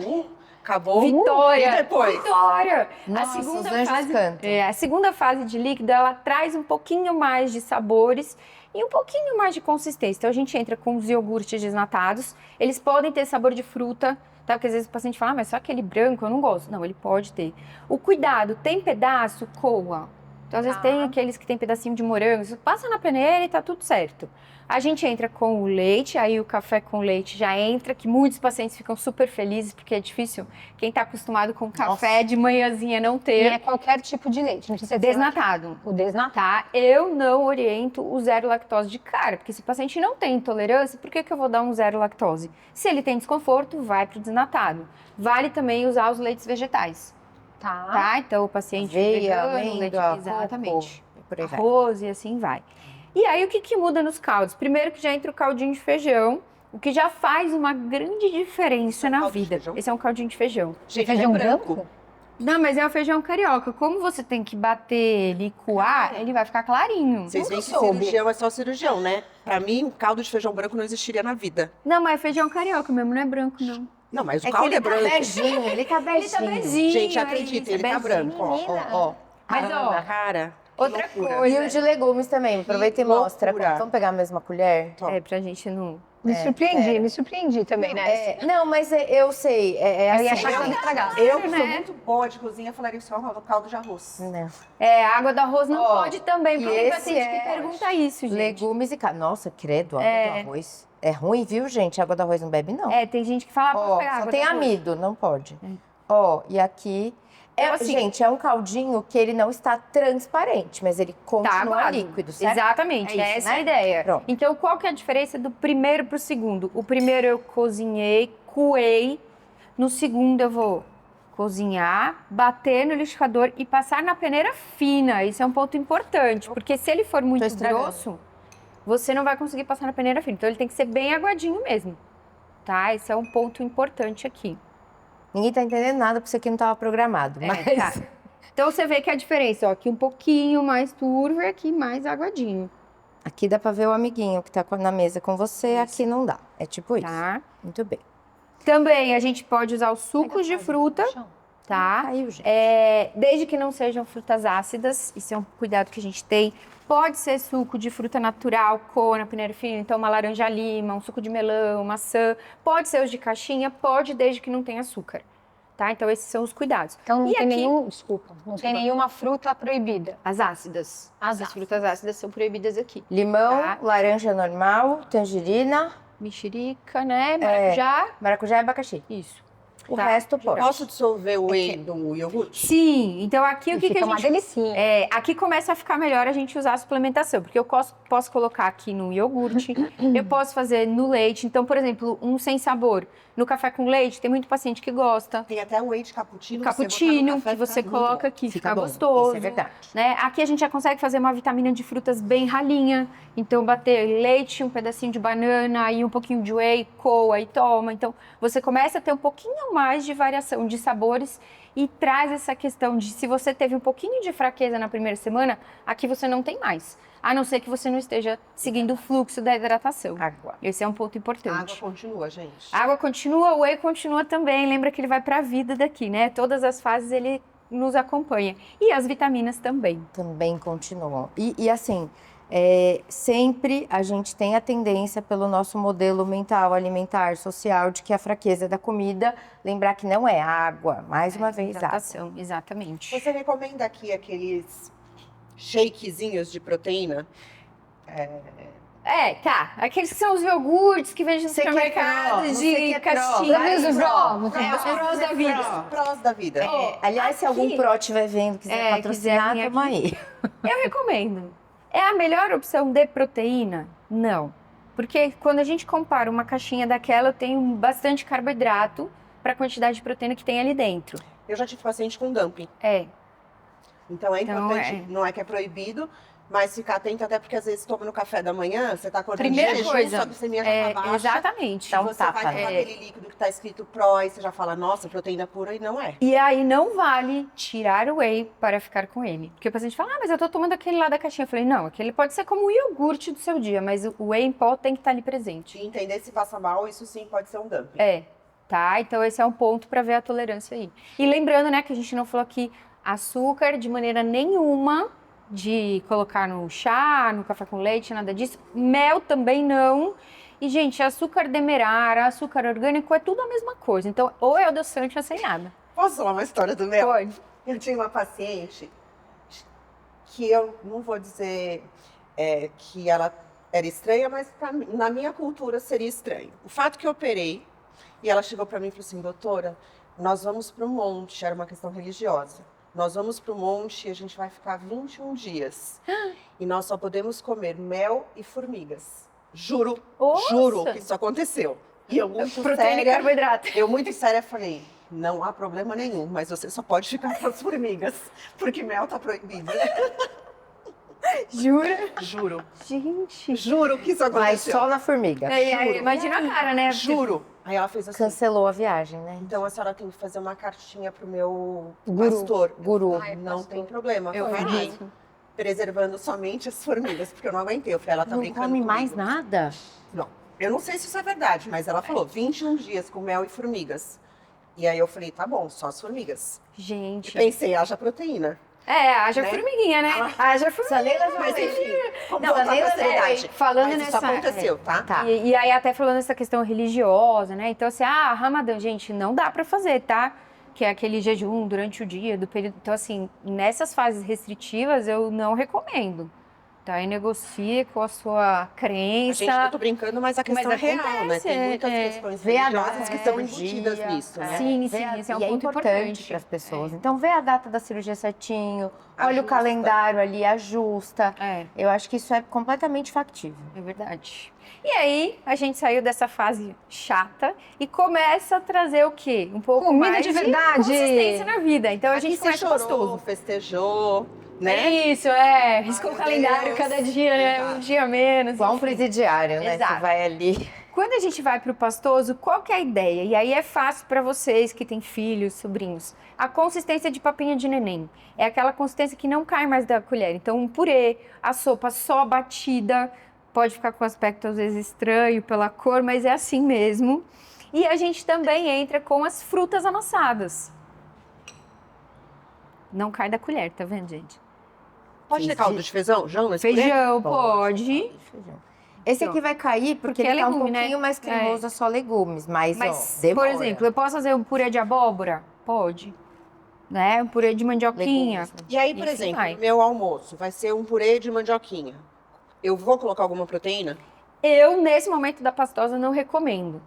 Acabou. Vitória! E depois? Vitória! Nossa, a segunda os anjos fase, cantam. a segunda fase de líquido, ela traz um pouquinho mais de sabores e um pouquinho mais de consistência. Então, a gente entra com os iogurtes desnatados. Eles podem ter sabor de fruta, tá? Porque às vezes o paciente fala, mas só aquele branco eu não gosto. Não, ele pode ter. O cuidado, tem pedaço, coa. Então, às vezes tem aqueles que tem pedacinho de morango. Você passa na peneira e tá tudo certo. A gente entra com o leite, aí o café com leite já entra, que muitos pacientes ficam super felizes, porque é difícil quem tá acostumado com café de manhãzinha não E ter. é qualquer tipo de leite, não precisa ser Desnatado. o desnatado. Tá? Eu não oriento o zero lactose de cara, porque se o paciente não tem intolerância, por que eu vou dar um zero lactose? Se ele tem desconforto, vai pro desnatado. Vale também usar os leites vegetais, tá? Então o paciente Aveia, vegano, amêndoa, exatamente. coco, e por aí vai. Arroz e assim vai. E aí o que muda nos caldos? Primeiro que já entra o caldinho de feijão, o que já faz uma grande diferença na caldo de vida. feijão? Esse é um caldinho de feijão. Gente, Feijão é branco? Não, mas é o feijão carioca. Como você tem que bater, licuar, ele vai ficar clarinho. Vocês veem Nunca que soube. cirurgião é só cirurgião, né? Pra mim, caldo de feijão branco não existiria na vida. Não, mas é feijão carioca mesmo, não é branco, não. Não, mas o É que caldo ele é tá branco. beijinho, ele tá beijinho. beijinho. Gente, acredita, ele tá branco. Ó. Mas, ó, Cara, que outra loucura. coisa. E o de legumes também, aproveita e Que mostra. loucura. Vamos pegar a mesma colher? Top. Pra gente não Me surpreendi também, né? Não, mas eu sei. Eu ia assim, achar que ia estragar. Eu, que sou muito boa de cozinha, falaria só um caldo de arroz. Não. A água do arroz não pode também, porque e tem esse paciente que pergunta isso, gente. Legumes e carne. Nossa, credo, água do arroz. É ruim, viu, gente? Água do arroz não bebe, não. Tem gente que fala, pode pegar Só água tem do arroz. amido, não pode. E aqui... Então, assim, gente, é um caldinho que ele não está transparente, mas ele continua aguado. líquido, certo? Exatamente, É isso, essa né? é a ideia. Pronto. Então, qual que é a diferença do primeiro pro segundo? O primeiro eu cozinhei, coei. No segundo eu vou cozinhar, bater no liquidificador e passar na peneira fina. Isso é um ponto importante, porque se ele for muito estragando. grosso, você não vai conseguir passar na peneira fina. Então, ele tem que ser bem aguadinho mesmo, tá? Esse é um ponto importante aqui. Ninguém tá entendendo nada, porque isso aqui não estava programado. Mas Tá. Então, você vê que a diferença, ó, aqui um pouquinho mais turvo e aqui mais aguadinho, aqui dá pra ver o amiguinho que tá na mesa com você, aqui não dá. É tipo isso. tá? Muito bem. Também a gente pode usar os sucos de fruta, tá? Caiu, gente. Desde que não sejam frutas ácidas, isso é um cuidado que a gente tem. Pode ser suco de fruta natural, na peneira fina, então uma laranja-lima, um suco de melão, maçã. Pode ser os de caixinha, pode, desde que não tenha açúcar, tá? Então esses são os cuidados. Então não E tem aqui- nenhum, não tem nenhuma fruta proibida. As ácidas. As frutas ácidas são proibidas aqui. Limão, Tá. laranja normal, tangerina, Mexerica, né? Maracujá. maracujá e abacaxi. Isso. O Tá. resto pode. Posso dissolver o whey do iogurte? Sim, então aqui o que, Fica que a uma gente... delicinha. Aqui começa a ficar melhor a gente usar a suplementação, porque eu posso colocar aqui no iogurte, eu posso fazer no leite. Então, por exemplo, um sem sabor. No café com leite, tem muito paciente que gosta. Tem até um whey de cappuccino. Cappuccino, você botar no que café, você fica muito coloca bom. aqui, fica bom, gostoso. Isso é verdade. Né? Aqui a gente já consegue fazer uma vitamina de frutas bem ralinha. Então, bater leite, um pedacinho de banana, aí um pouquinho de whey, coa e toma. Então, você começa a ter um pouquinho mais de variação de sabores e traz essa questão de se você teve um pouquinho de fraqueza na primeira semana, aqui você não tem mais. A não ser que você não esteja seguindo o fluxo da hidratação. Água. Esse é um ponto A importante. água continua, gente. A água continua, o whey continua também. Lembra que ele vai para a vida daqui, né? Todas as fases ele nos acompanha. E as vitaminas também. Também continuam. E assim, sempre a gente tem a tendência pelo nosso modelo mental, alimentar, social, de que a fraqueza da comida, lembrar que não é água, mais uma vez água. Hidratação, exatamente. Você recomenda aqui aqueles shakezinhos de proteína? Tá. Aqueles que são os iogurtes que vendem no Você quer supermercado pró, você de quer pró. caixinha. Os Os pró. prós da vida. Os prós da vida. Aliás, se aqui- algum pró estiver vendo, quiser patrocinar, quiser vir tamo aí. Eu recomendo. É a melhor opção de proteína? Não. Porque quando a gente compara uma caixinha daquela, eu tenho bastante carboidrato para a quantidade de proteína que tem ali dentro. Eu já tive paciente com dumping. Então é Então, importante, não é que é proibido, mas ficar atento até porque às vezes toma no café da manhã, você tá acordando Primeira de jejum, coisa, sua glicemia já tá baixa. exatamente. Dá um Você tapa, vai né? tomar aquele líquido que tá escrito pró e você já fala, nossa, proteína pura, e não é. E aí não vale tirar o whey para ficar com ele. Porque o paciente fala, mas eu tô tomando aquele lá da caixinha. Eu falei, não, aquele pode ser como o iogurte do seu dia, mas o whey em pó tem que estar ali presente. De entender se passa mal, isso sim pode ser um dumping. Tá? Então esse é um ponto para ver a tolerância aí. E lembrando, né, que a gente não falou aqui açúcar de maneira nenhuma de colocar no chá, no café com leite, nada disso. Mel também não. E, gente, açúcar demerara, açúcar orgânico é tudo a mesma coisa. Então, ou é adoçante ou sem nada. Posso falar uma história do mel? Pode. Eu tinha uma paciente que eu não vou dizer que ela era estranha, mas na minha cultura seria estranho. O fato que eu operei, e ela chegou para mim e falou assim, doutora, nós vamos para o monte, era uma questão religiosa. Nós vamos para o monte e a gente vai ficar 21 dias. E nós só podemos comer mel e formigas. Juro, Nossa! juro que isso aconteceu. E eu muito Proteína e séria, carboidrato. eu muito séria falei, não há problema nenhum, mas você só pode ficar com as formigas, porque mel tá proibido. Jura? Juro, Gente. juro que isso Vai aconteceu. só na formiga. Aí, imagina a cara, né? Juro. Aí ela fez assim, Cancelou a viagem, né? então a senhora tem que fazer uma cartinha pro meu Guru. pastor. Guru. Ai, Não pastor. tem problema, Eu fiquei faço. preservando somente as formigas, porque eu não aguentei. Eu falei, ela tá Não brincando come comigo. mais nada? Não, eu não sei se isso é verdade, mas ela falou 21 dias com mel e formigas. E aí eu falei, tá bom, só as formigas. E Gente. pensei, haja proteína. Haja né? formiguinha, né? Haja formiguinha. Mas enfim, vamos Não, voltar nem pra seriedade. falando Mas nessa... isso aconteceu, tá? Tá. E aí até falando essa questão religiosa, né? Então assim, Ramadã, gente, não dá pra fazer, tá? Que é aquele jejum durante o dia, do período... Então assim, nessas fases restritivas eu não recomendo. Tá? E negocie com a sua crença. Eu tô brincando, mas a questão é real, né? acontece, Tem muitas questões Vê a religiosas data que estão do embutidas dia, nisso, né? Sim, Vê sim, esse é um e ponto importante importante. para as pessoas. Então, vê a data da cirurgia certinho, olha o Ajusta. calendário ali, ajusta. É, Eu acho que isso é completamente factível. é verdade. E aí, a gente saiu dessa fase chata e começa a trazer o quê? Um pouco Comida mais de verdade. consistência na vida. Então, a Aqui gente você começa chorou, gostoso. festejou, né? É isso, riscou o meu calendário Deus. cada dia, né? Exato. Um dia menos. Igual um enfim. presidiário, né? Exato. Você vai ali. Quando a gente vai para o pastoso, qual que é a ideia? E aí é fácil para vocês que têm filhos, sobrinhos. A consistência de papinha de neném. É aquela consistência que não cai mais da colher. Então, um purê, a sopa só batida, pode ficar com aspecto às vezes estranho pela cor, mas é assim mesmo. E a gente também entra com as frutas amassadas. Não cai da colher, tá vendo, gente? Pode ter caldo de feijão? Feijão, pode. Feijão. Esse aqui vai cair porque Porque ele é tá um legume, né? pouquinho mais cremoso, é só legumes. Mas Mas, ó, demora. por exemplo, eu posso fazer um purê de abóbora? Pode. Né? Um purê de mandioquinha. Legumes, né? E aí, por Isso exemplo, vai. no meu almoço vai ser um purê de mandioquinha. Eu vou colocar alguma proteína? Eu, nesse momento da pastosa, não recomendo,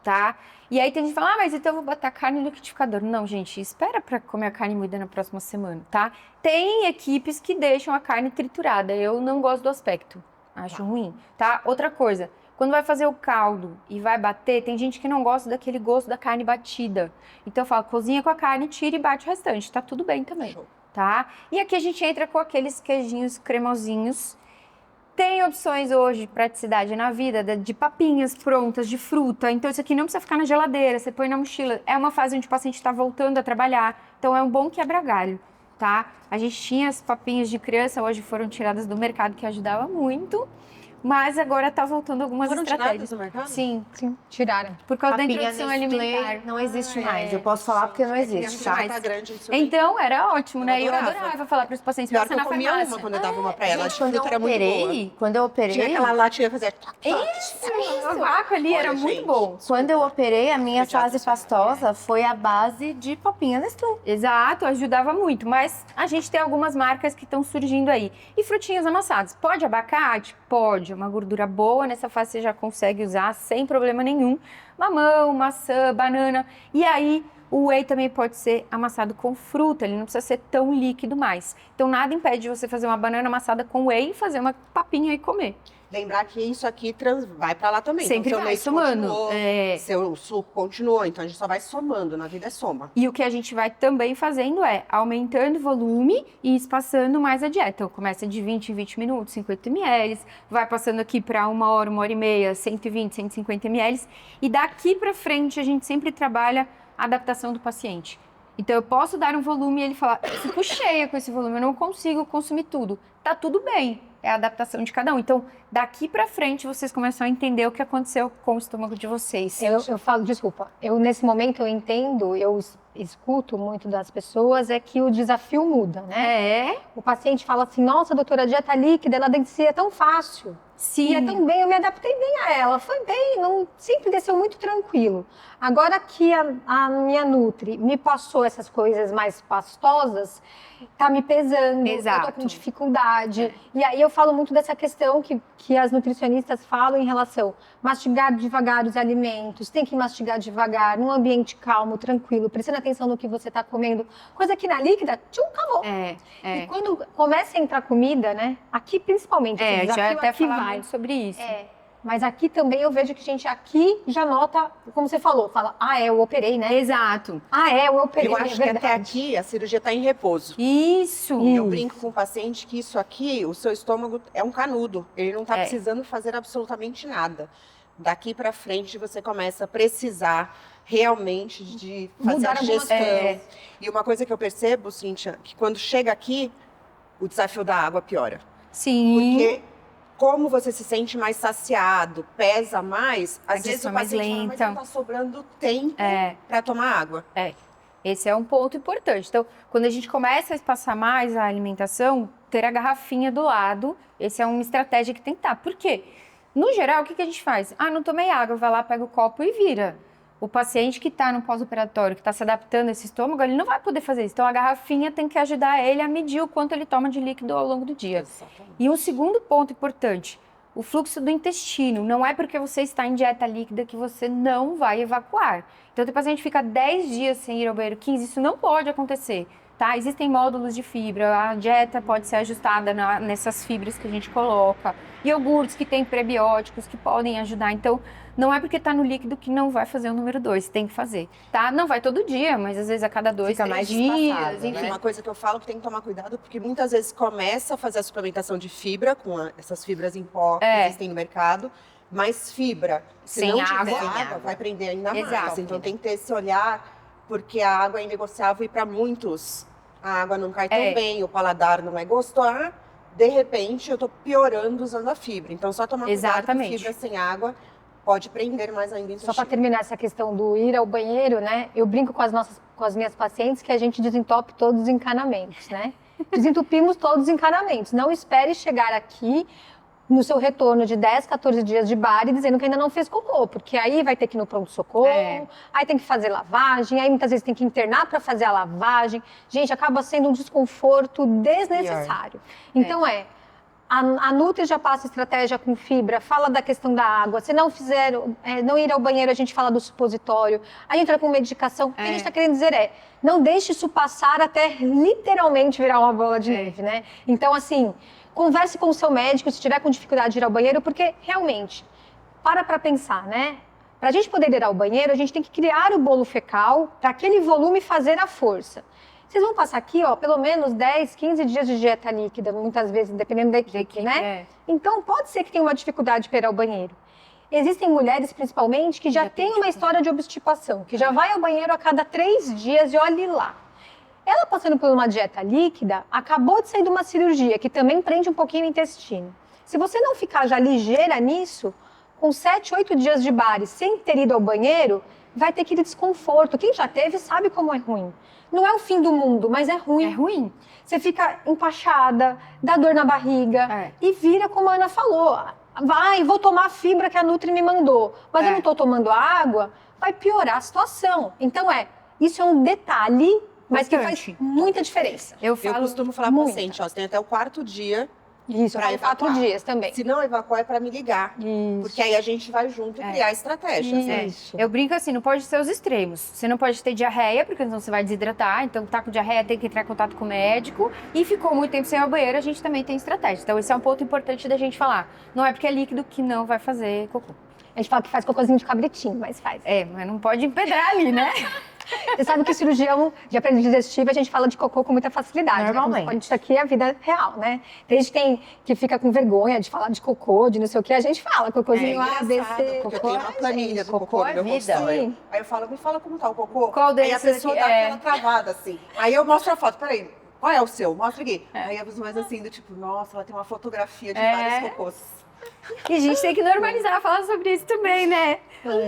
tá? E aí tem gente que fala, mas então eu vou botar carne no liquidificador. Não, gente, espera pra comer a carne moída na próxima semana, tá? Tem equipes que deixam a carne triturada. Eu não gosto do aspecto. Acho ruim, tá? Outra coisa, quando vai fazer o caldo e vai bater, tem gente que não gosta daquele gosto da carne batida. Então eu falo, cozinha com a carne, tira e bate o restante. Tá tudo bem também, Show. tá? E aqui a gente entra com aqueles queijinhos cremosinhos. Tem opções hoje de praticidade na vida de papinhas prontas, de fruta. Então isso aqui não precisa ficar na geladeira, você põe na mochila. É uma fase onde o paciente está voltando a trabalhar. Então é um bom quebra-galho, tá? A gente tinha as papinhas de criança, hoje foram tiradas do mercado, que ajudava muito. Mas agora tá voltando algumas Foram estratégias. tiradas do mercado? Sim, Sim, tiraram. por causa da Papinha introdução Nestlé alimentar. não existe mais. Eu posso falar porque não existe, tá? Tá grande isso. Então, era ótimo, né? E eu adorava. adorava falar para os pacientes, Pior passa que eu na comia farmácia. uma quando eu dava uma pra ela. Gente, A fruta era muito boa. quando eu operei, Tinha aquela latinha fazer... O vácuo ali era Olha, muito gente. bom. quando eu operei, a minha Pediatra fase pastosa foi a base de papinha Nestlé. Exato, ajudava muito, mas a gente tem algumas marcas que estão surgindo aí. E frutinhas amassadas, pode abacate? Pode, é uma gordura boa, nessa fase você já consegue usar sem problema nenhum. Mamão, maçã, banana, e aí o whey também pode ser amassado com fruta, ele não precisa ser tão líquido mais. Então nada impede de você fazer uma banana amassada com whey e fazer uma papinha e comer. Lembrar que isso aqui vai pra lá também. Sempre então, seu vai leite somando. continuou, seu suco continuou, então a gente só vai somando, na vida é soma. E o que a gente vai também fazendo é aumentando o volume e espaçando mais a dieta. Então, começa de 20 em 20 minutos, 50 ml, vai passando aqui para 1 hora e meia, 120, 150 ml. E daqui para frente, a gente sempre trabalha a adaptação do paciente. Então, eu posso dar um volume e ele falar, eu fico cheia com esse volume, eu não consigo consumir tudo. Tá tudo bem, é a adaptação de cada um. Então, daqui pra frente, vocês começam a entender o que aconteceu com o estômago de vocês. Eu falo, desculpa, nesse momento eu entendo, eu escuto muito das pessoas, é que o desafio muda, né? O paciente fala assim, nossa, doutora, a dieta líquida, ela descia tão fácil. Sim. E é tão bem, eu me adaptei bem a ela, foi bem, não, sempre desceu muito tranquilo. Agora que a minha Nutri me passou essas coisas mais pastosas, tá me pesando, Exato. eu tô com dificuldade. E aí eu falo muito dessa questão que as nutricionistas falam em relação mastigar devagar os alimentos, tem que mastigar devagar, num ambiente calmo, tranquilo, prestando atenção no que você tá comendo, coisa que na líquida, tchum, acabou. E quando começa a entrar comida, né, aqui principalmente, esse A gente vai desafio até aqui falar vai. muito sobre isso. Mas aqui também eu vejo que a gente aqui já nota, como você falou, fala, eu operei, né? Exato. Eu operei, Eu acho que até aqui a cirurgia tá em repouso. Isso. Eu brinco com o paciente que isso aqui, o seu estômago é um canudo. Ele não tá precisando fazer absolutamente nada. Daqui pra frente você começa a precisar realmente de fazer Mudar a algumas gestão. coisas. E uma coisa que eu percebo, Cíntia, que quando chega aqui, o desafio da água piora. Sim. Porque como você se sente mais saciado, pesa mais, às vezes o digestão mais paciente fala, mas lenta. não tá sobrando tempo para tomar água. Esse é um ponto importante. Então, quando a gente começa a espaçar mais a alimentação, ter a garrafinha do lado, essa é uma estratégia que tem que estar. Por quê? No geral, o que a gente faz? Não tomei água, vai lá, pega o copo e vira. O paciente que está no pós-operatório, que está se adaptando a esse estômago, ele não vai poder fazer isso. Então, a garrafinha tem que ajudar ele a medir o quanto ele toma de líquido ao longo do dia. Exatamente. E um segundo ponto importante, o fluxo do intestino. Não é porque você está em dieta líquida que você não vai evacuar. Então, tem paciente que fica 10 dias sem ir ao banheiro, 15, isso não pode acontecer. Tá? Existem módulos de fibra, a dieta pode ser ajustada nessas fibras que a gente coloca. Iogurtes que têm prebióticos que podem ajudar. Então, não é porque está no líquido que não vai fazer o número 2, tem que fazer. Tá? Não vai todo dia, mas às vezes a cada 2, Fica 3 mais dias, espaçado, enfim. né? Uma coisa que eu falo que tem que tomar cuidado, porque muitas vezes começa a fazer a suplementação de fibra, essas fibras em pó que existem no mercado, mas fibra, se Sem não tiver água. água, vai prender ainda mais. Exato. Então tem que ter esse olhar, porque a água é inegociável e para muitos a água não cai tão bem, o paladar não é gostoso. De repente eu tô piorando usando a fibra. Então só tomar cuidado com Exatamente. fibra sem água pode prender mais ainda o Só para intestino. terminar essa questão do ir ao banheiro, né? Eu brinco com as minhas pacientes que a gente desentope todos os encanamentos, né? Desentupimos todos os encanamentos. Não espere chegar aqui no seu retorno de 10, 14 dias de bari dizendo que ainda não fez cocô, porque aí vai ter que ir no pronto-socorro, aí tem que fazer lavagem, aí muitas vezes tem que internar para fazer a lavagem. Gente, acaba sendo um desconforto desnecessário. Então a Nutri já passa estratégia com fibra, fala da questão da água. Se não fizer, não ir ao banheiro, a gente fala do supositório. A gente entra com medicação. O que a gente está querendo dizer não deixe isso passar até literalmente virar uma bola de neve, né? Então, assim, converse com o seu médico se tiver com dificuldade de ir ao banheiro, porque realmente, para pensar, né? Para a gente poder ir ao banheiro, a gente tem que criar o bolo fecal para aquele volume fazer a força. Vocês vão passar aqui, pelo menos 10, 15 dias de dieta líquida, muitas vezes, dependendo da equipe, né? Então, pode ser que tenha uma dificuldade para ir ao banheiro. Existem mulheres, principalmente, que já têm uma história de obstipação, que já vai ao banheiro a cada 3 dias e olhe lá. Ela passando por uma dieta líquida, acabou de sair de uma cirurgia, que também prende um pouquinho o intestino. Se você não ficar já ligeira nisso, com 7, 8 dias de bari, sem ter ido ao banheiro, vai ter aquele desconforto. Quem já teve sabe como é ruim. Não é o fim do mundo, mas é ruim. É ruim. Você fica empachada, dá dor na barriga e vira como a Ana falou. Vai, vou tomar a fibra que a Nutri me mandou, mas eu não estou tomando água, vai piorar a situação. Então isso é um detalhe, mas que faz muita diferença. Eu costumo falar para o paciente, você tem até o 4º dia. Isso, para 4 dias também. Se não evacuar, é para me ligar. Isso. Porque aí a gente vai junto criar estratégias. Isso. Eu brinco assim, não pode ser os extremos. Você não pode ter diarreia, porque senão você vai desidratar. Então, tá com diarreia, tem que entrar em contato com o médico. E ficou muito tempo sem ir ao banheiro, a gente também tem estratégia. Então, esse é um ponto importante da gente falar. Não é porque é líquido que não vai fazer cocô. A gente fala que faz cocôzinho de cabritinho, mas faz. Mas não pode empedrar ali, né? Você sabe que cirurgião de aparelho digestivo, a gente fala de cocô com muita facilidade. Normalmente. Né? Isso aqui é a vida real, né? Tem gente que fica com vergonha de falar de cocô, de não sei o que, a gente fala. Cocôzinho A, B, C. Porque eu tenho uma planilha do cocô no meu vida. consultório. Aí eu falo, me fala como tá o cocô. Qual Aí a desses pessoa aqui? dá aquela travada, assim. Aí eu mostro a foto, peraí, qual é o seu? Mostra aqui. Aí a pessoa mais assim, do tipo, nossa, ela tem uma fotografia de vários cocôs. E a gente tem que normalizar, falar sobre isso também, né?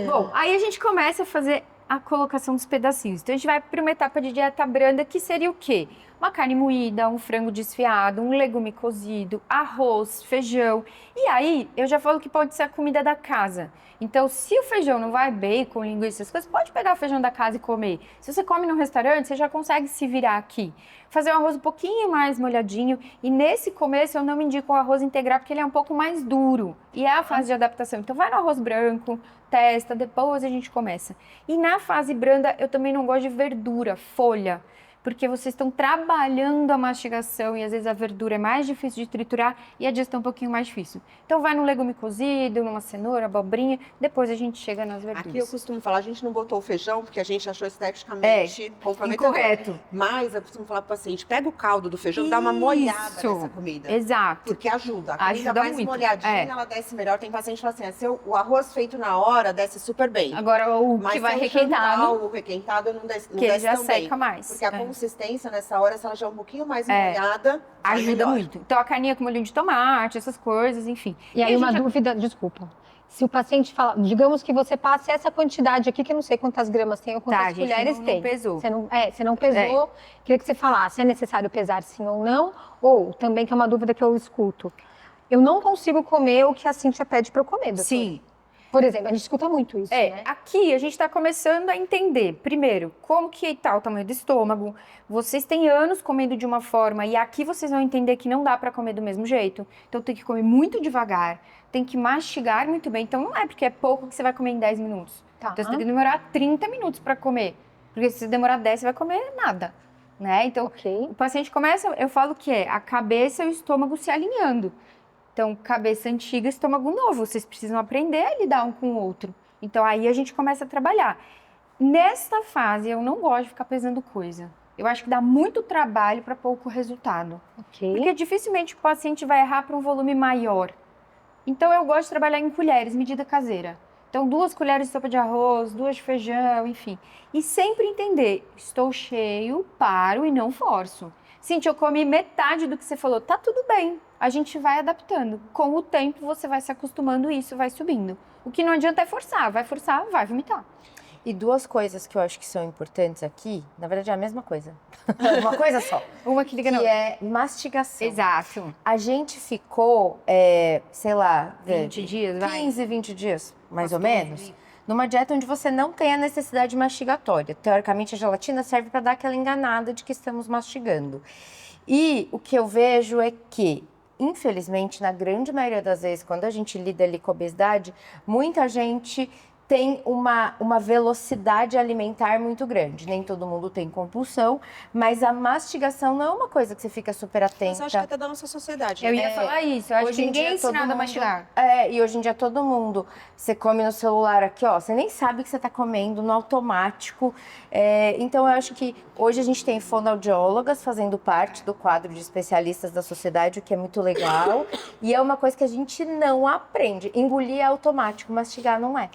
Bom, aí a gente começa a fazer a colocação dos pedacinhos. Então, a gente vai para uma etapa de dieta branda, que seria o quê? Uma carne moída, um frango desfiado, um legume cozido, arroz, feijão. E aí, eu já falo que pode ser a comida da casa. Então, se o feijão não vai bacon, linguiça, essas coisas, pode pegar o feijão da casa e comer. Se você come no restaurante, você já consegue se virar aqui. Fazer um arroz um pouquinho mais molhadinho. E nesse começo, eu não me indico o arroz integral, porque ele é um pouco mais duro. E é a fase de adaptação. Então, vai no arroz branco, testa, depois a gente começa. E na fase branda, eu também não gosto de verdura, folha. Porque vocês estão trabalhando a mastigação e às vezes a verdura é mais difícil de triturar e a digestão é um pouquinho mais difícil. Então vai no legume cozido, numa cenoura, abobrinha, depois a gente chega nas verduras. Aqui eu costumo falar, a gente não botou o feijão porque a gente achou esteticamente comprometedor. Incorreto. Mas eu costumo falar para o paciente, pega o caldo do feijão, dá uma molhada nessa comida. Exato. Porque ajuda. A comida Ajuda mais muito. molhadinha, ela desce melhor. Tem paciente que fala assim, o arroz feito na hora desce super bem. Agora o Mas que vai se eu requentado, jantar, o requentado não desce, que ele já tão bem. seca mais. Porque a consistência nessa hora, se ela já é um pouquinho mais molhada, vai ajuda melhor. muito. Então a carninha com molhinho de tomate, essas coisas, enfim. E aí uma a gente dúvida, desculpa. Se o paciente fala, digamos que você passe essa quantidade aqui, que eu não sei quantas gramas tem ou quantas Tá, a gente colheres não tem. pesou. Você não pesou. Queria que você falasse, é necessário pesar sim ou não? Ou, também que é uma dúvida que eu escuto, eu não consigo comer o que a Cíntia pede para eu comer, doutora. Sim. Por exemplo, a gente escuta muito isso, né? Aqui a gente está começando a entender, primeiro, como que está o tamanho do estômago. Vocês têm anos comendo de uma forma e aqui vocês vão entender que não dá para comer do mesmo jeito. Então tem que comer muito devagar, tem que mastigar muito bem. Então não é porque é pouco que você vai comer em 10 minutos. Tá. Então você tem que demorar 30 minutos para comer. Porque se demorar 10, você vai comer nada, né? Então Ok. o paciente começa, eu falo que é a cabeça e o estômago se alinhando. Então, cabeça antiga, estômago novo. Vocês precisam aprender a lidar um com o outro. Então, aí a gente começa a trabalhar. Nesta fase, eu não gosto de ficar pesando coisa. Eu acho que dá muito trabalho para pouco resultado. Ok. Porque dificilmente o paciente vai errar para um volume maior. Então, eu gosto de trabalhar em colheres, medida caseira. Então, 2 colheres de sopa de arroz, 2 de feijão, enfim. E sempre entender, estou cheio, paro e não forço. Cíntia, eu comi metade do que você falou. Tá tudo bem. A gente vai adaptando. Com o tempo, você vai se acostumando e isso vai subindo. O que não adianta é forçar. Vai forçar, vai vomitar. E 2 coisas que eu acho que são importantes aqui, na verdade é a mesma coisa. Uma coisa só. Uma que liga Que na é mastigação. Exato. A gente ficou, sei lá, 20 dias, vai. 15, 20 dias, mais ou menos, numa dieta onde você não tem a necessidade mastigatória. Teoricamente, a gelatina serve para dar aquela enganada de que estamos mastigando. E o que eu vejo é que, infelizmente, na grande maioria das vezes, quando a gente lida ali com a obesidade, muita gente tem uma velocidade alimentar muito grande. Nem todo mundo tem compulsão, mas a mastigação não é uma coisa que você fica super atenta. Mas eu acho que até da nossa sociedade. Eu ia falar isso. Eu acho Hoje que em ninguém dia é ensinado todo a mundo- mastigar. E hoje em dia todo mundo, você come no celular aqui, ó, você nem sabe que você tá comendo no automático. Então eu acho que hoje a gente tem fonoaudiólogas fazendo parte do quadro de especialistas da sociedade, o que é muito legal. E é uma coisa que a gente não aprende. Engolir é automático, mastigar não é.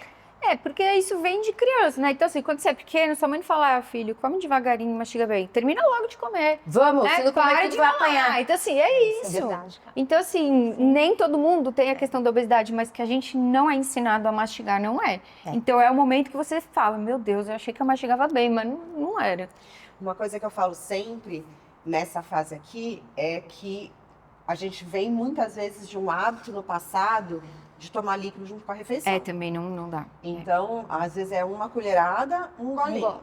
Porque isso vem de criança, né? Então, assim, quando você é pequeno, sua mãe fala, filho, come devagarinho, mastiga bem. Termina logo de comer. Vamos, se não comer Para tudo de vai falar. apanhar. Então, assim, é Isso isso. é verdade, cara. Então, assim, nem todo mundo tem a questão da obesidade, mas que a gente não é ensinado a mastigar, não é. Então, é o momento que você fala, meu Deus, eu achei que eu mastigava bem, mas não era. Uma coisa que eu falo sempre nessa fase aqui é que a gente vem muitas vezes de um hábito no passado de tomar líquido junto com a refeição. Também não dá. Então, às vezes é uma colherada, um golinho.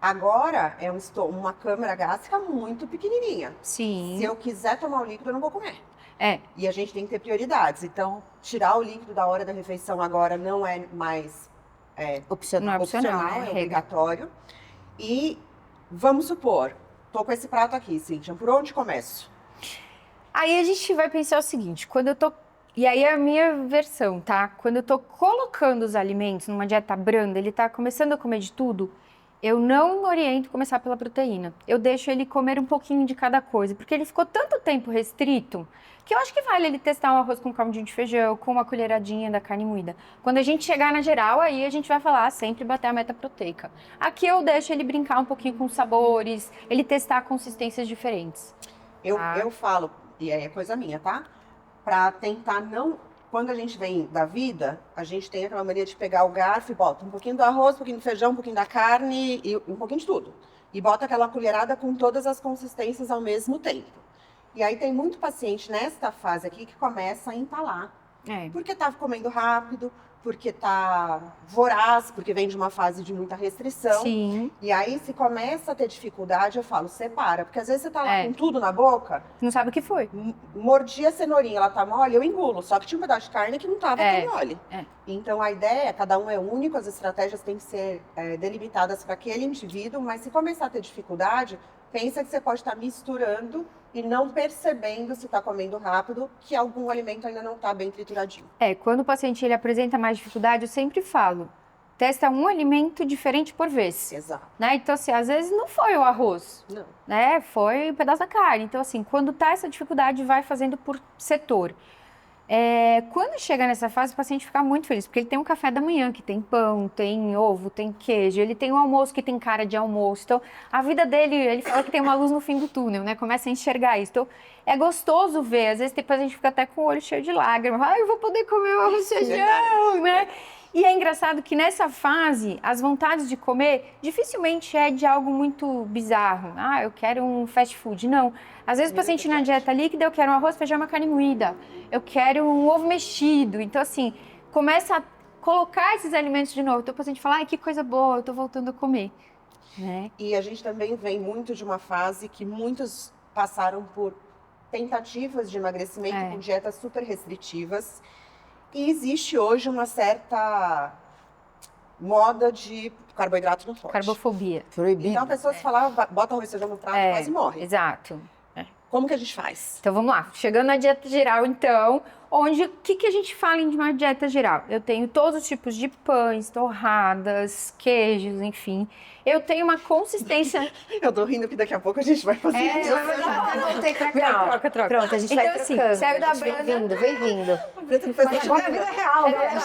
Agora é uma câmara gástrica muito pequenininha. Sim. Se eu quiser tomar o líquido, eu não vou comer. É. E a gente tem que ter prioridades. Então, tirar o líquido da hora da refeição agora não é mais Opcional. Não é opcional, é regra. obrigatório. E vamos supor, tô com esse prato aqui, Cíntia, por onde começo? Aí a gente vai pensar o seguinte, quando eu tô... E aí é a minha versão, tá? Quando eu tô colocando os alimentos numa dieta branda, ele tá começando a comer de tudo, eu não oriento começar pela proteína. Eu deixo ele comer um pouquinho de cada coisa, porque ele ficou tanto tempo restrito que eu acho que vale ele testar um arroz com caldinho de feijão, com uma colheradinha da carne moída. Quando a gente chegar na geral, aí a gente vai falar sempre bater a meta proteica. Aqui eu deixo ele brincar um pouquinho com sabores, ele testar consistências diferentes. Eu falo, e é coisa minha, tá? Pra tentar não... Quando a gente vem da vida, a gente tem aquela mania de pegar o garfo e bota um pouquinho do arroz, um pouquinho do feijão, um pouquinho da carne e um pouquinho de tudo. E bota aquela colherada com todas as consistências ao mesmo tempo. E aí tem muito paciente nesta fase aqui que começa a empalar. Porque tá comendo rápido, porque tá voraz, porque vem de uma fase de muita restrição. Sim. E aí, se começa a ter dificuldade, eu falo, separa. Porque às vezes você tá lá com tudo na boca, Não sabe o que foi. mordi a cenourinha, ela tá mole, eu engulo. Só que tinha um pedaço de carne que não tava tão mole. Então, a ideia, cada um é único, as estratégias têm que ser delimitadas para aquele indivíduo, mas se começar a ter dificuldade, pensa que você pode estar misturando e não percebendo, se está comendo rápido, que algum alimento ainda não está bem trituradinho. Quando o paciente ele apresenta mais dificuldade, eu sempre falo, testa um alimento diferente por vez. Exato. Né? Então, assim, às vezes não foi o arroz, Não. né? Foi um pedaço da carne. Então, assim, quando tá essa dificuldade, vai fazendo por setor. Quando chega nessa fase, o paciente fica muito feliz, porque ele tem um café da manhã que tem pão, tem ovo, tem queijo, ele tem um almoço que tem cara de almoço. Então, a vida dele, ele fala que tem uma luz no fim do túnel, né? Começa a enxergar isso. Então, é gostoso ver. Às vezes, depois a gente fica até com o olho cheio de lágrimas. Eu vou poder comer o arroz e feijão, né? E é engraçado que nessa fase, as vontades de comer dificilmente é de algo muito bizarro. Eu quero um fast food. Não. Às vezes o paciente na dieta líquida, eu quero um arroz, feijão e uma carne moída. Eu quero um ovo mexido. Então, assim, começa a colocar esses alimentos de novo. Então o paciente fala, que coisa boa, eu tô voltando a comer. Né? E a gente também vem muito de uma fase que muitos passaram por tentativas de emagrecimento com dietas super restritivas. E existe hoje uma certa moda de carboidrato no forte. Carbofobia. Proibido. Então, pessoas falavam, bota arroz e feijão no prato, quase morre. Exato. Como que a gente faz? Então, vamos lá. Chegando na dieta geral, então, onde, o que a gente fala em uma dieta geral? Eu tenho todos os tipos de pães, torradas, queijos, enfim. Eu tenho uma consistência... Eu tô rindo que daqui a pouco a gente vai fazer isso. Troca. Pronto, a gente Então, vai assim, trocando. saiu da Vem banda... vindo, vem vindo. Mas agora a vida é real, né?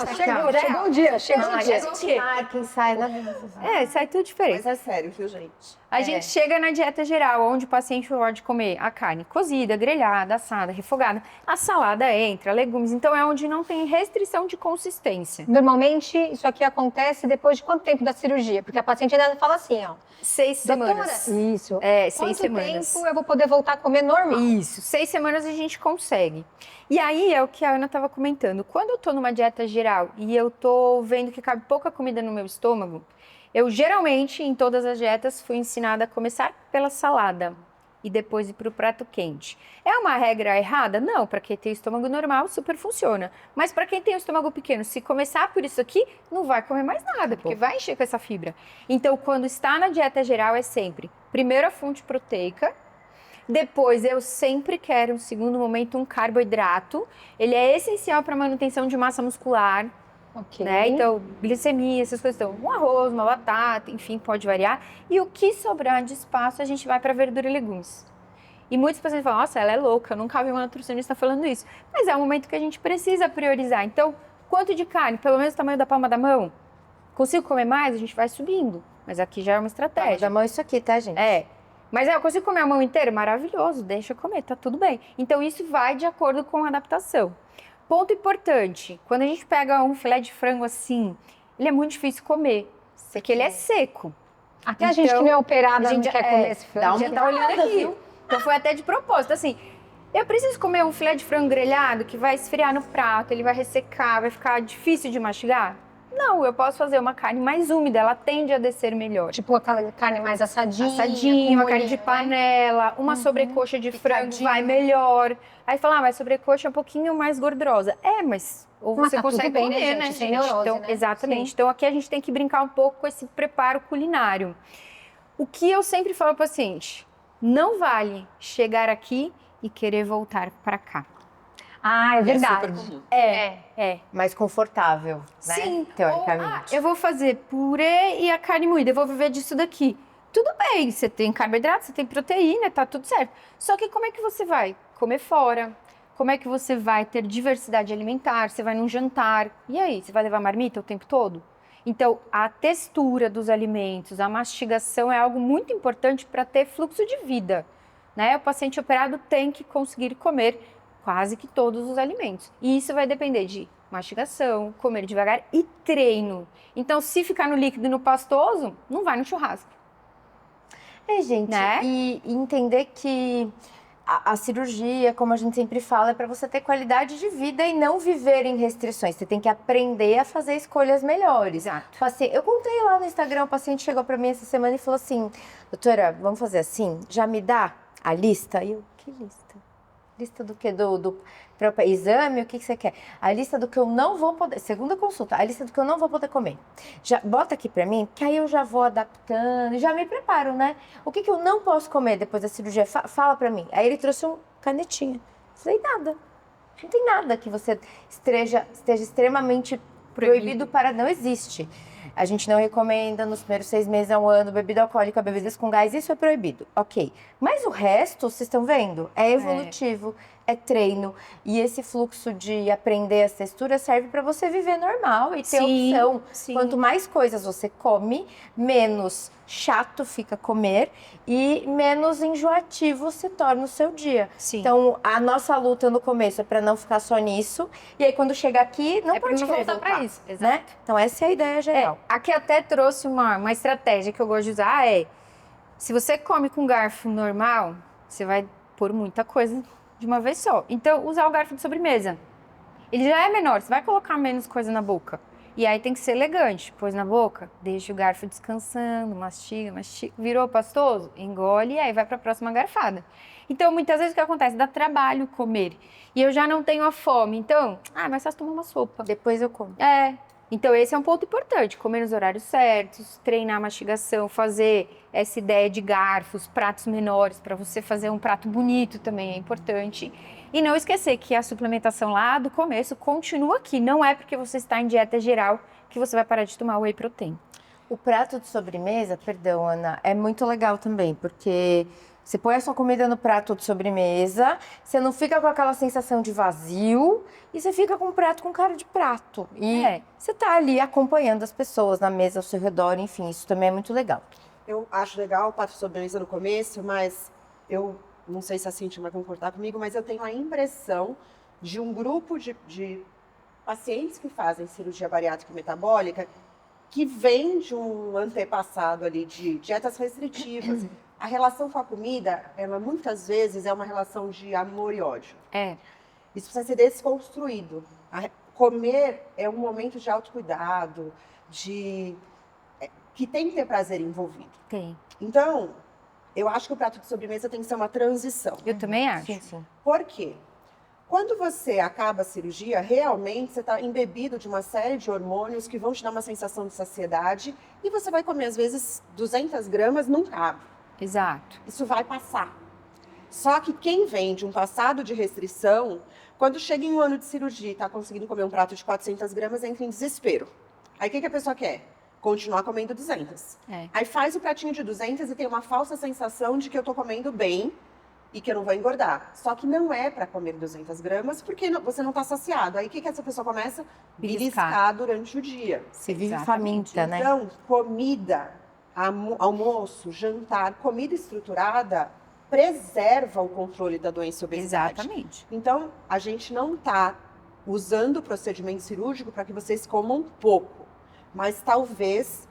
Chegou o dia, chegou o A dia. gente marca, ensaia na vida. sai tudo diferente. Mas é sério, viu, gente? A gente chega na dieta geral, onde o paciente pode comer a carne cozida, grelhada, assada, refogada. A salada entra, legumes. Então, é onde não tem restrição de consistência. Normalmente, isso aqui acontece depois de quanto tempo da cirurgia? Porque a paciente ainda fala assim, ó. 6 semanas. Doutora, isso. 6 semanas. Quanto tempo eu vou poder voltar a comer normal? Isso, 6 semanas a gente consegue. E aí é o que a Ana estava comentando. Quando eu tô numa dieta geral e eu tô vendo que cabe pouca comida no meu estômago, eu geralmente, em todas as dietas, fui ensinada a começar pela salada e depois ir para o prato quente. É uma regra errada? Não, para quem tem estômago normal, super funciona. Mas para quem tem o estômago pequeno, se começar por isso aqui, não vai comer mais nada, porque vai encher com essa fibra. Então, quando está na dieta geral, é sempre, primeiro a fonte proteica, depois eu sempre quero, no segundo momento, um carboidrato. Ele é essencial para a manutenção de massa muscular. Ok. Né? Então, glicemia, essas coisas. Então, um arroz, uma batata, enfim, pode variar. E o que sobrar de espaço, a gente vai para verdura e legumes. E muitos pacientes falam, nossa, ela é louca, eu nunca vi uma nutricionista falando isso. Mas é um momento que a gente precisa priorizar. Então, quanto de carne? Pelo menos o tamanho da palma da mão? Consigo comer mais? A gente vai subindo. Mas aqui já é uma estratégia. Da mão isso aqui, tá, gente? Mas eu consigo comer a mão inteira? Maravilhoso, deixa eu comer, tá tudo bem. Então, isso vai de acordo com a adaptação. Ponto importante, quando a gente pega um filé de frango assim, ele é muito difícil comer, porque ele é seco. Até a gente que não é operada a gente não quer comer esse frango. A gente tá olhando aqui. Então foi até de propósito, assim, eu preciso comer um filé de frango grelhado que vai esfriar no prato, ele vai ressecar, vai ficar difícil de mastigar? Não, eu posso fazer uma carne mais úmida, ela tende a descer melhor. Tipo aquela carne mais assadinha. Uma carne de panela, uma sobrecoxa de frango vai melhor. Aí fala, mas sobrecoxa é um pouquinho mais gordurosa. Mas ou você tá consegue tudo bem, comer, né, né, gente? Sem gente? neurose, Então, né? exatamente. Sim. Então aqui a gente tem que brincar um pouco com esse preparo culinário. O que eu sempre falo ao paciente, não vale chegar aqui e querer voltar para cá. É verdade. super comum. Mais confortável, né? Sim, Teoricamente. eu vou fazer purê e a carne moída, eu vou viver disso daqui. Tudo bem, você tem carboidrato, você tem proteína, tá tudo certo. Só que como é que você vai comer fora? Como é que você vai ter diversidade alimentar? Você vai num jantar, e aí? Você vai levar marmita o tempo todo? Então, a textura dos alimentos, a mastigação é algo muito importante para ter fluxo de vida, né? O paciente operado tem que conseguir comer quase que todos os alimentos. E isso vai depender de mastigação, comer devagar e treino. Então, se ficar no líquido e no pastoso, não vai no churrasco. Gente, Né? e entender que a cirurgia, como a gente sempre fala, é para você ter qualidade de vida e não viver em restrições. Você tem que aprender a fazer escolhas melhores. Exato. Eu contei lá no Instagram, o paciente chegou para mim essa semana e falou assim, doutora, vamos fazer assim? Já me dá a lista? E eu, que lista? Lista do quê? Para exame? O que você quer? A lista do que eu não vou poder... Segunda consulta. A lista do que eu não vou poder comer. Já bota aqui para mim, que aí eu já vou adaptando, já me preparo, né? O que eu não posso comer depois da cirurgia? Fala para mim. Aí ele trouxe uma canetinha. Falei, nada. Não tem nada que você esteja extremamente proibido para... Não existe. A gente não recomenda nos primeiros 6 meses ao ano bebida alcoólica, bebidas com gás, isso é proibido. Ok. Mas o resto, vocês estão vendo? É evolutivo. é treino. E esse fluxo de aprender as texturas serve para você viver normal e ter opção. Quanto mais coisas você come, menos chato fica comer e menos enjoativo se torna o seu dia. Sim. Então, a nossa luta no começo é para não ficar só nisso. E aí, quando chegar aqui, não pode não querer voltar voltar, para isso. né? Exato. Então, essa é a ideia geral. Aqui até trouxe uma estratégia que eu gosto de usar, se você come com garfo normal, você vai pôr muita coisa de uma vez só. Então, usar o garfo de sobremesa. Ele já é menor, você vai colocar menos coisa na boca. E aí tem que ser elegante. Pôs na boca, deixa o garfo descansando, mastiga. Virou pastoso? Engole e aí vai para a próxima garfada. Então, muitas vezes o que acontece? Dá trabalho comer. E eu já não tenho a fome. Então, mas só tomar uma sopa. Depois eu como. Então, esse é um ponto importante. Comer nos horários certos, treinar a mastigação, fazer essa ideia de garfos, pratos menores, para você fazer um prato bonito também é importante. E não esquecer que a suplementação lá do começo continua aqui. Não é porque você está em dieta geral que você vai parar de tomar whey protein. O prato de sobremesa, perdão, Ana, é muito legal também, porque você põe a sua comida no prato de sobremesa, você não fica com aquela sensação de vazio e você fica com um prato com cara de prato. E você tá ali acompanhando as pessoas na mesa ao seu redor, enfim, isso também é muito legal. Eu acho legal o prato de sobremesa no começo, mas eu não sei se a Cintia vai concordar comigo, mas eu tenho a impressão de um grupo de pacientes que fazem cirurgia bariátrica e metabólica que vem de um antepassado ali de dietas restritivas. A relação com a comida, ela muitas vezes é uma relação de amor e ódio. Isso precisa ser desconstruído. Comer é um momento de autocuidado, que tem que ter prazer envolvido. Tem. Então, eu acho que o prato de sobremesa tem que ser uma transição. Eu também acho. Sim. Por quê? Quando você acaba a cirurgia, realmente você está embebido de uma série de hormônios que vão te dar uma sensação de saciedade e você vai comer, às vezes, 200 gramas, não cabe. Exato. Isso vai passar. Só que quem vem de um passado de restrição, quando chega em um ano de cirurgia e está conseguindo comer um prato de 400 gramas, entra em desespero. Aí o que a pessoa quer? Continuar comendo 200. Aí faz o pratinho de 200 e tem uma falsa sensação de que eu estou comendo bem e que eu não vou engordar. Só que não é para comer 200 gramas porque você não está saciado. Aí o que essa pessoa começa? Beliscar durante o dia. Você vive faminta, né? Então, comida, almoço, jantar, comida estruturada preserva o controle da doença e obesidade. Exatamente. Então, a gente não está usando o procedimento cirúrgico para que vocês comam pouco, mas talvez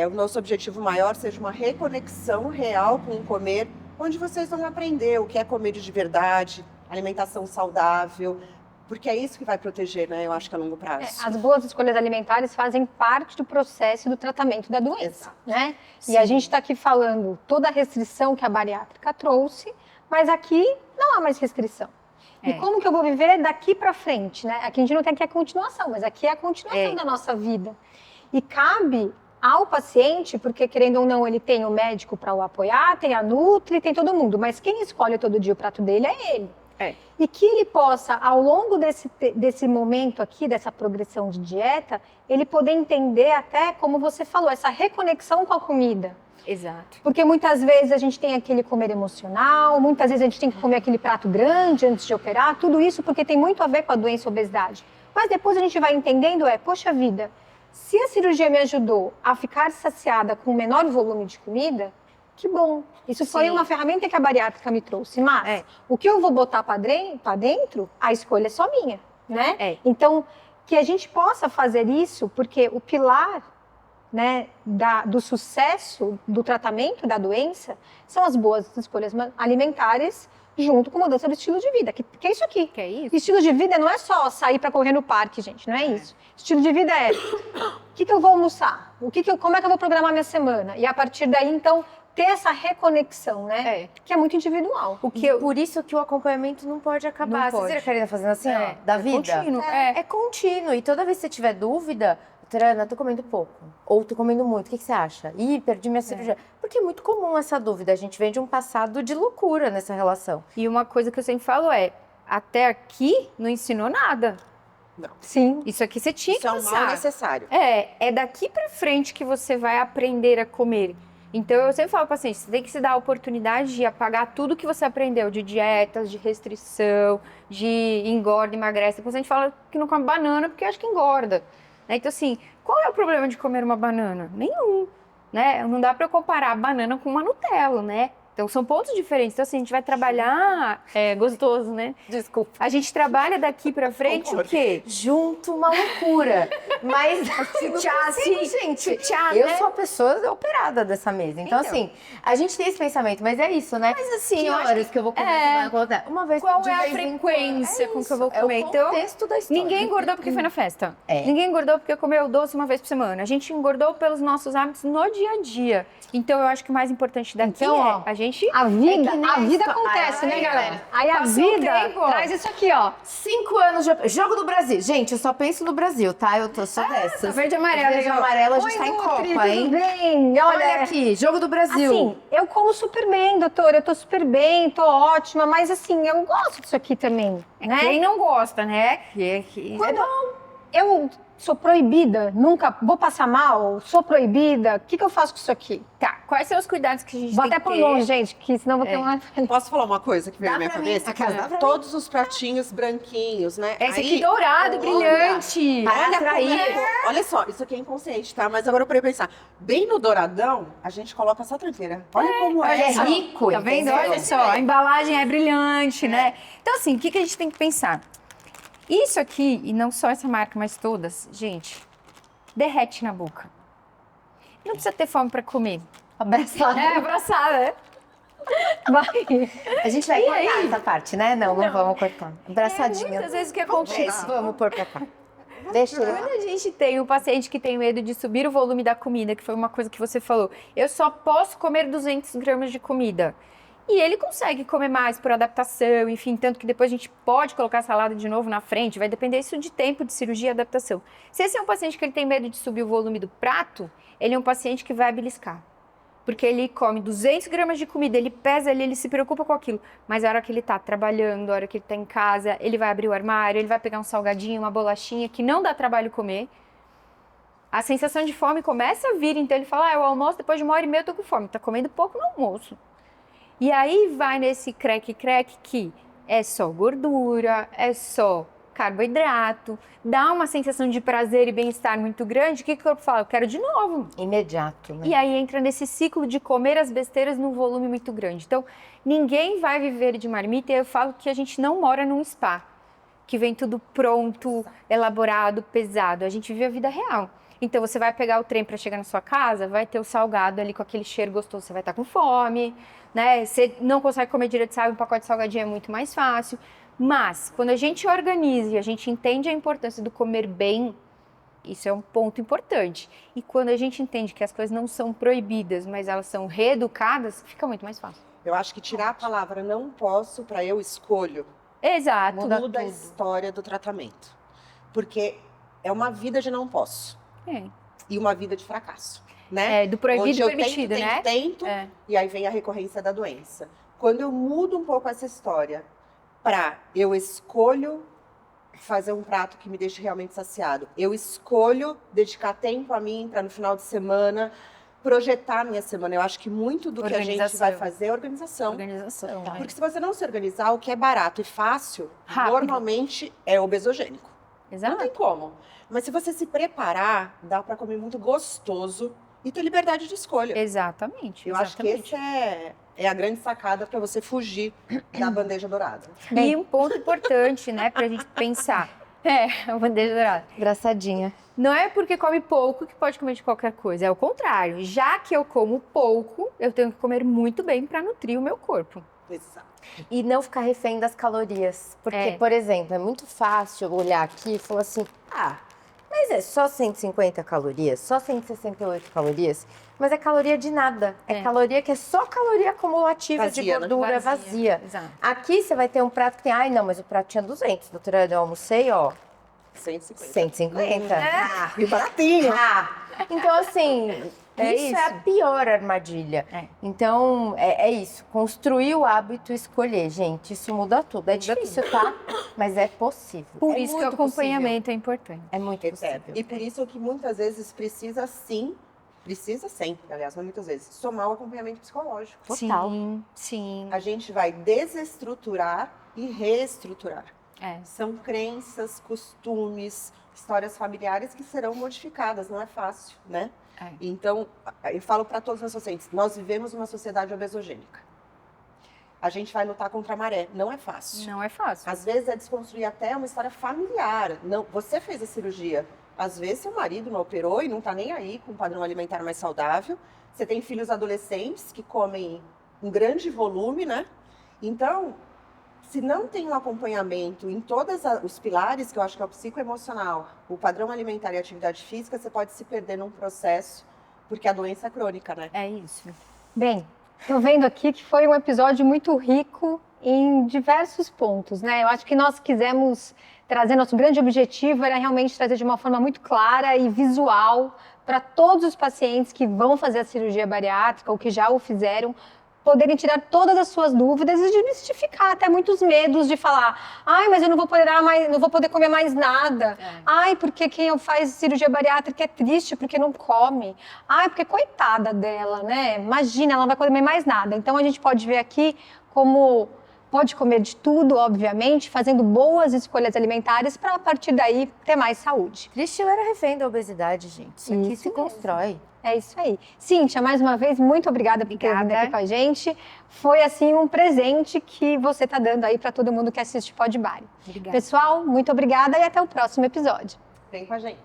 o nosso objetivo maior seja uma reconexão real com o comer, onde vocês vão aprender o que é comer de verdade, alimentação saudável, porque é isso que vai proteger, né? Eu acho que a longo prazo. As boas escolhas alimentares fazem parte do processo do tratamento da doença, né? E a gente está aqui falando toda a restrição que a bariátrica trouxe, mas aqui não há mais restrição. E como que eu vou viver daqui para frente, né? Aqui a gente não tem aqui a continuação, mas aqui é a continuação da nossa vida. E cabe ao paciente, porque querendo ou não, ele tem o médico para o apoiar, tem a Nutri, tem todo mundo, mas quem escolhe todo dia o prato dele é ele. E que ele possa, ao longo desse momento aqui, dessa progressão de dieta, ele poder entender até, como você falou, essa reconexão com a comida. Exato. Porque muitas vezes a gente tem aquele comer emocional, muitas vezes a gente tem que comer aquele prato grande antes de operar, tudo isso porque tem muito a ver com a doença e obesidade. Mas depois a gente vai entendendo, poxa vida, se a cirurgia me ajudou a ficar saciada com um menor volume de comida, que bom. Isso foi uma ferramenta que a bariátrica me trouxe. Mas o que eu vou botar para dentro, a escolha é só minha, né? Então, que a gente possa fazer isso, porque o pilar, né, do sucesso do tratamento da doença são as boas escolhas alimentares junto com mudança do estilo de vida, que é isso aqui. Que é isso? Estilo de vida não é só sair para correr no parque, gente, não é isso. Estilo de vida é o que eu vou almoçar, como é que eu vou programar minha semana, e a partir daí, então, ter essa reconexão, né? Que é muito individual. Por isso que o acompanhamento não pode acabar. Vocês viram a Karina fazendo assim, ó, da vida? Contínuo. É contínuo. E toda vez que você tiver dúvida, Trana, tô comendo pouco. Ou tô comendo muito. O que você acha? Ih, perdi minha cirurgia. Porque é muito comum essa dúvida. A gente vem de um passado de loucura nessa relação. E uma coisa que eu sempre falo até aqui não ensinou nada. Não. Sim. Isso aqui você tinha que Isso é um passar. mal necessário. É daqui pra frente que você vai aprender a comer. Então, eu sempre falo para o paciente, você tem que se dar a oportunidade de apagar tudo que você aprendeu de dietas, de restrição, de engorda, emagrece. Depois a gente fala que não come banana porque acha que engorda. Né? Então, assim, qual é o problema de comer uma banana? Nenhum. Né? Não dá para eu comparar a banana com uma Nutella, né? Então, são pontos diferentes. Então, assim, a gente vai trabalhar... É gostoso, né? Desculpa. A gente trabalha daqui pra frente o quê? Junto uma loucura. Mas gente, eu sou a pessoa operada dessa mesa. Então, assim, a gente tem esse pensamento, mas é isso, né? Mas assim, que eu acho horas que eu vou comer uma vez qual de é a vez em frequência quando. com que eu vou É comer? o Então, contexto da história. ninguém engordou porque foi na festa. É. Ninguém engordou porque comeu doce uma vez por semana. A gente engordou pelos nossos hábitos no dia a dia. Então, eu acho que o mais importante daqui Então, ó, é a gente... A vida, É que nem a vida isso. acontece, né, galera? Aí a Passou o vida tempo. traz isso aqui, ó. 5 anos de... Jogo do Brasil. Gente, eu só penso no Brasil, tá? Eu sou dessas. verde e amarelo, Verde e legal. amarelo, a Oi, gente tá em Nutri, Copa, tudo hein? bem? Olha aqui, Jogo do Brasil. Assim, eu como super bem, doutora. Eu tô super bem, tô ótima. Mas assim, eu gosto disso aqui também, né? Quem não gosta, né? Quando eu sou proibida, nunca vou passar mal, sou proibida, o que, que eu faço com isso aqui? Tá, quais são os cuidados que a gente Vou tem até que por ter? longe, gente, que senão vou ter uma... Posso falar uma coisa que veio Dá na minha pra mim, cabeça? dá pra mim. Todos os pratinhos branquinhos, né? Esse Aí, aqui dourado, olha, brilhante. Olha, atrair. olha só, isso aqui é inconsciente, tá? Mas agora eu parei pensar. Bem no douradão, a gente coloca só tranqueira. Olha como Olha, é. é rico, Tá vendo? entendeu? Olha só, a embalagem é brilhante, né? Então, assim, o que a gente tem que pensar? Isso aqui, e não só essa marca, mas todas, gente, derrete na boca. Não precisa ter fome pra comer. Abraçada. É, abraçada, né? Vai. A gente vai E cortar aí? essa parte, né? Não vamos cortar. Abraçadinha. Muitas vezes o que acontece? Vamos pôr pra cá. Deixa eu... Quando a gente tem um paciente que tem medo de subir o volume da comida, que foi uma coisa que você falou, eu só posso comer 200 gramas de comida. E ele consegue comer mais por adaptação, enfim, tanto que depois a gente pode colocar a salada de novo na frente, vai depender isso de tempo de cirurgia e adaptação. Se esse é um paciente que ele tem medo de subir o volume do prato, ele é um paciente que vai beliscar. Porque ele come 200 gramas de comida, ele pesa ali, ele se preocupa com aquilo. Mas a hora que ele tá trabalhando, a hora que ele tá em casa, ele vai abrir o armário, ele vai pegar um salgadinho, uma bolachinha, que não dá trabalho comer. A sensação de fome começa a vir, então ele fala, eu almoço, depois de 1h30 eu tô com fome. Tá comendo pouco no almoço. E aí vai nesse creque-creque que é só gordura, é só carboidrato, dá uma sensação de prazer e bem-estar muito grande. O que o corpo fala? Eu quero de novo. Imediato, né? E aí entra nesse ciclo de comer as besteiras num volume muito grande. Então, ninguém vai viver de marmita, e eu falo que a gente não mora num spa, que vem tudo pronto, elaborado, pesado. A gente vive a vida real. Então, você vai pegar o trem para chegar na sua casa, vai ter o salgado ali com aquele cheiro gostoso, você vai estar com fome, né? Você não consegue comer direito, sabe? Um pacote de salgadinho é muito mais fácil. Mas, quando a gente organiza e a gente entende a importância do comer bem, isso é um ponto importante. E quando a gente entende que as coisas não são proibidas, mas elas são reeducadas, fica muito mais fácil. Eu acho que tirar a palavra não posso para eu escolho Exato. muda a história do tratamento. Porque é uma vida de não posso É. e uma vida de fracasso, né? Do proibido Onde e eu permitido, né? tento, É. e aí vem a recorrência da doença. Quando eu mudo um pouco essa história para eu escolho fazer um prato que me deixe realmente saciado, eu escolho dedicar tempo a mim para no final de semana projetar a minha semana. Eu acho que muito do que a gente Organização. vai fazer é organização. Organização. né? Porque se você não se organizar, o que é barato e fácil, Rápido. normalmente é obesogênico. Não Exato. tem como. Mas se você se preparar, dá para comer muito gostoso e ter liberdade de escolha. Exatamente. Eu acho que esse é a grande sacada para você fugir da bandeja dourada. E um ponto importante, né, pra gente pensar. A bandeja dourada. Engraçadinha. Não é porque come pouco que pode comer de qualquer coisa, é o contrário. Já que eu como pouco, eu tenho que comer muito bem para nutrir o meu corpo. Exato. E não ficar refém das calorias. Porque, por exemplo, é muito fácil olhar aqui e falar assim, mas é só 150 calorias, só 168 calorias, mas é caloria de nada. É caloria que é só caloria acumulativa Vazia, de né? gordura vazia. Exato. Aqui você vai ter um prato que tem, não, mas o prato tinha 200, doutora, eu almocei, 150. 150. E baratinho. Então, assim, isso é a pior armadilha. Então, é isso. Construir o hábito e escolher, gente. Isso muda tudo. É difícil, tá? Mas é possível. Por É isso que o muito possível. acompanhamento é importante. É muito possível. E por isso que muitas vezes precisa, sim, precisa sempre, aliás, mas muitas vezes, somar o acompanhamento psicológico. Total. Sim. A gente vai desestruturar e reestruturar. É. São crenças, costumes, histórias familiares que serão modificadas, não é fácil, né? É. Então, eu falo para todos os meus pacientes, nós vivemos uma sociedade obesogênica. A gente vai lutar contra a maré, não é fácil. Não é fácil. Às vezes é desconstruir até uma história familiar. Não, você fez a cirurgia, às vezes seu marido não operou e não está nem aí com um padrão alimentar mais saudável. Você tem filhos adolescentes que comem um grande volume, né? Então, se não tem um acompanhamento em todos os pilares, que eu acho que é o psicoemocional, o padrão alimentar e a atividade física, você pode se perder num processo, porque a doença é crônica, né? É isso. Bem, tô vendo aqui que foi um episódio muito rico em diversos pontos, né? Eu acho que nós quisemos trazer, nosso grande objetivo era realmente trazer de uma forma muito clara e visual para todos os pacientes que vão fazer a cirurgia bariátrica ou que já o fizeram, poderem tirar todas as suas dúvidas e desmistificar até muitos medos de falar, ai, mas eu não vou poder comer mais nada. Ai, porque quem faz cirurgia bariátrica é triste porque não come. Ai, porque coitada dela, né? Imagina, ela não vai comer mais nada. Então a gente pode ver aqui como pode comer de tudo, obviamente, fazendo boas escolhas alimentares para a partir daí ter mais saúde. Triste eu era refém da obesidade, gente. Isso aqui Isso se mesmo. constrói. É isso aí. Cíntia, mais uma vez, muito obrigada por ter vindo aqui com a gente. Foi, assim, um presente que você está dando aí para todo mundo que assiste Pod Bari. Obrigada. Pessoal, muito obrigada e até o próximo episódio. Vem com a gente.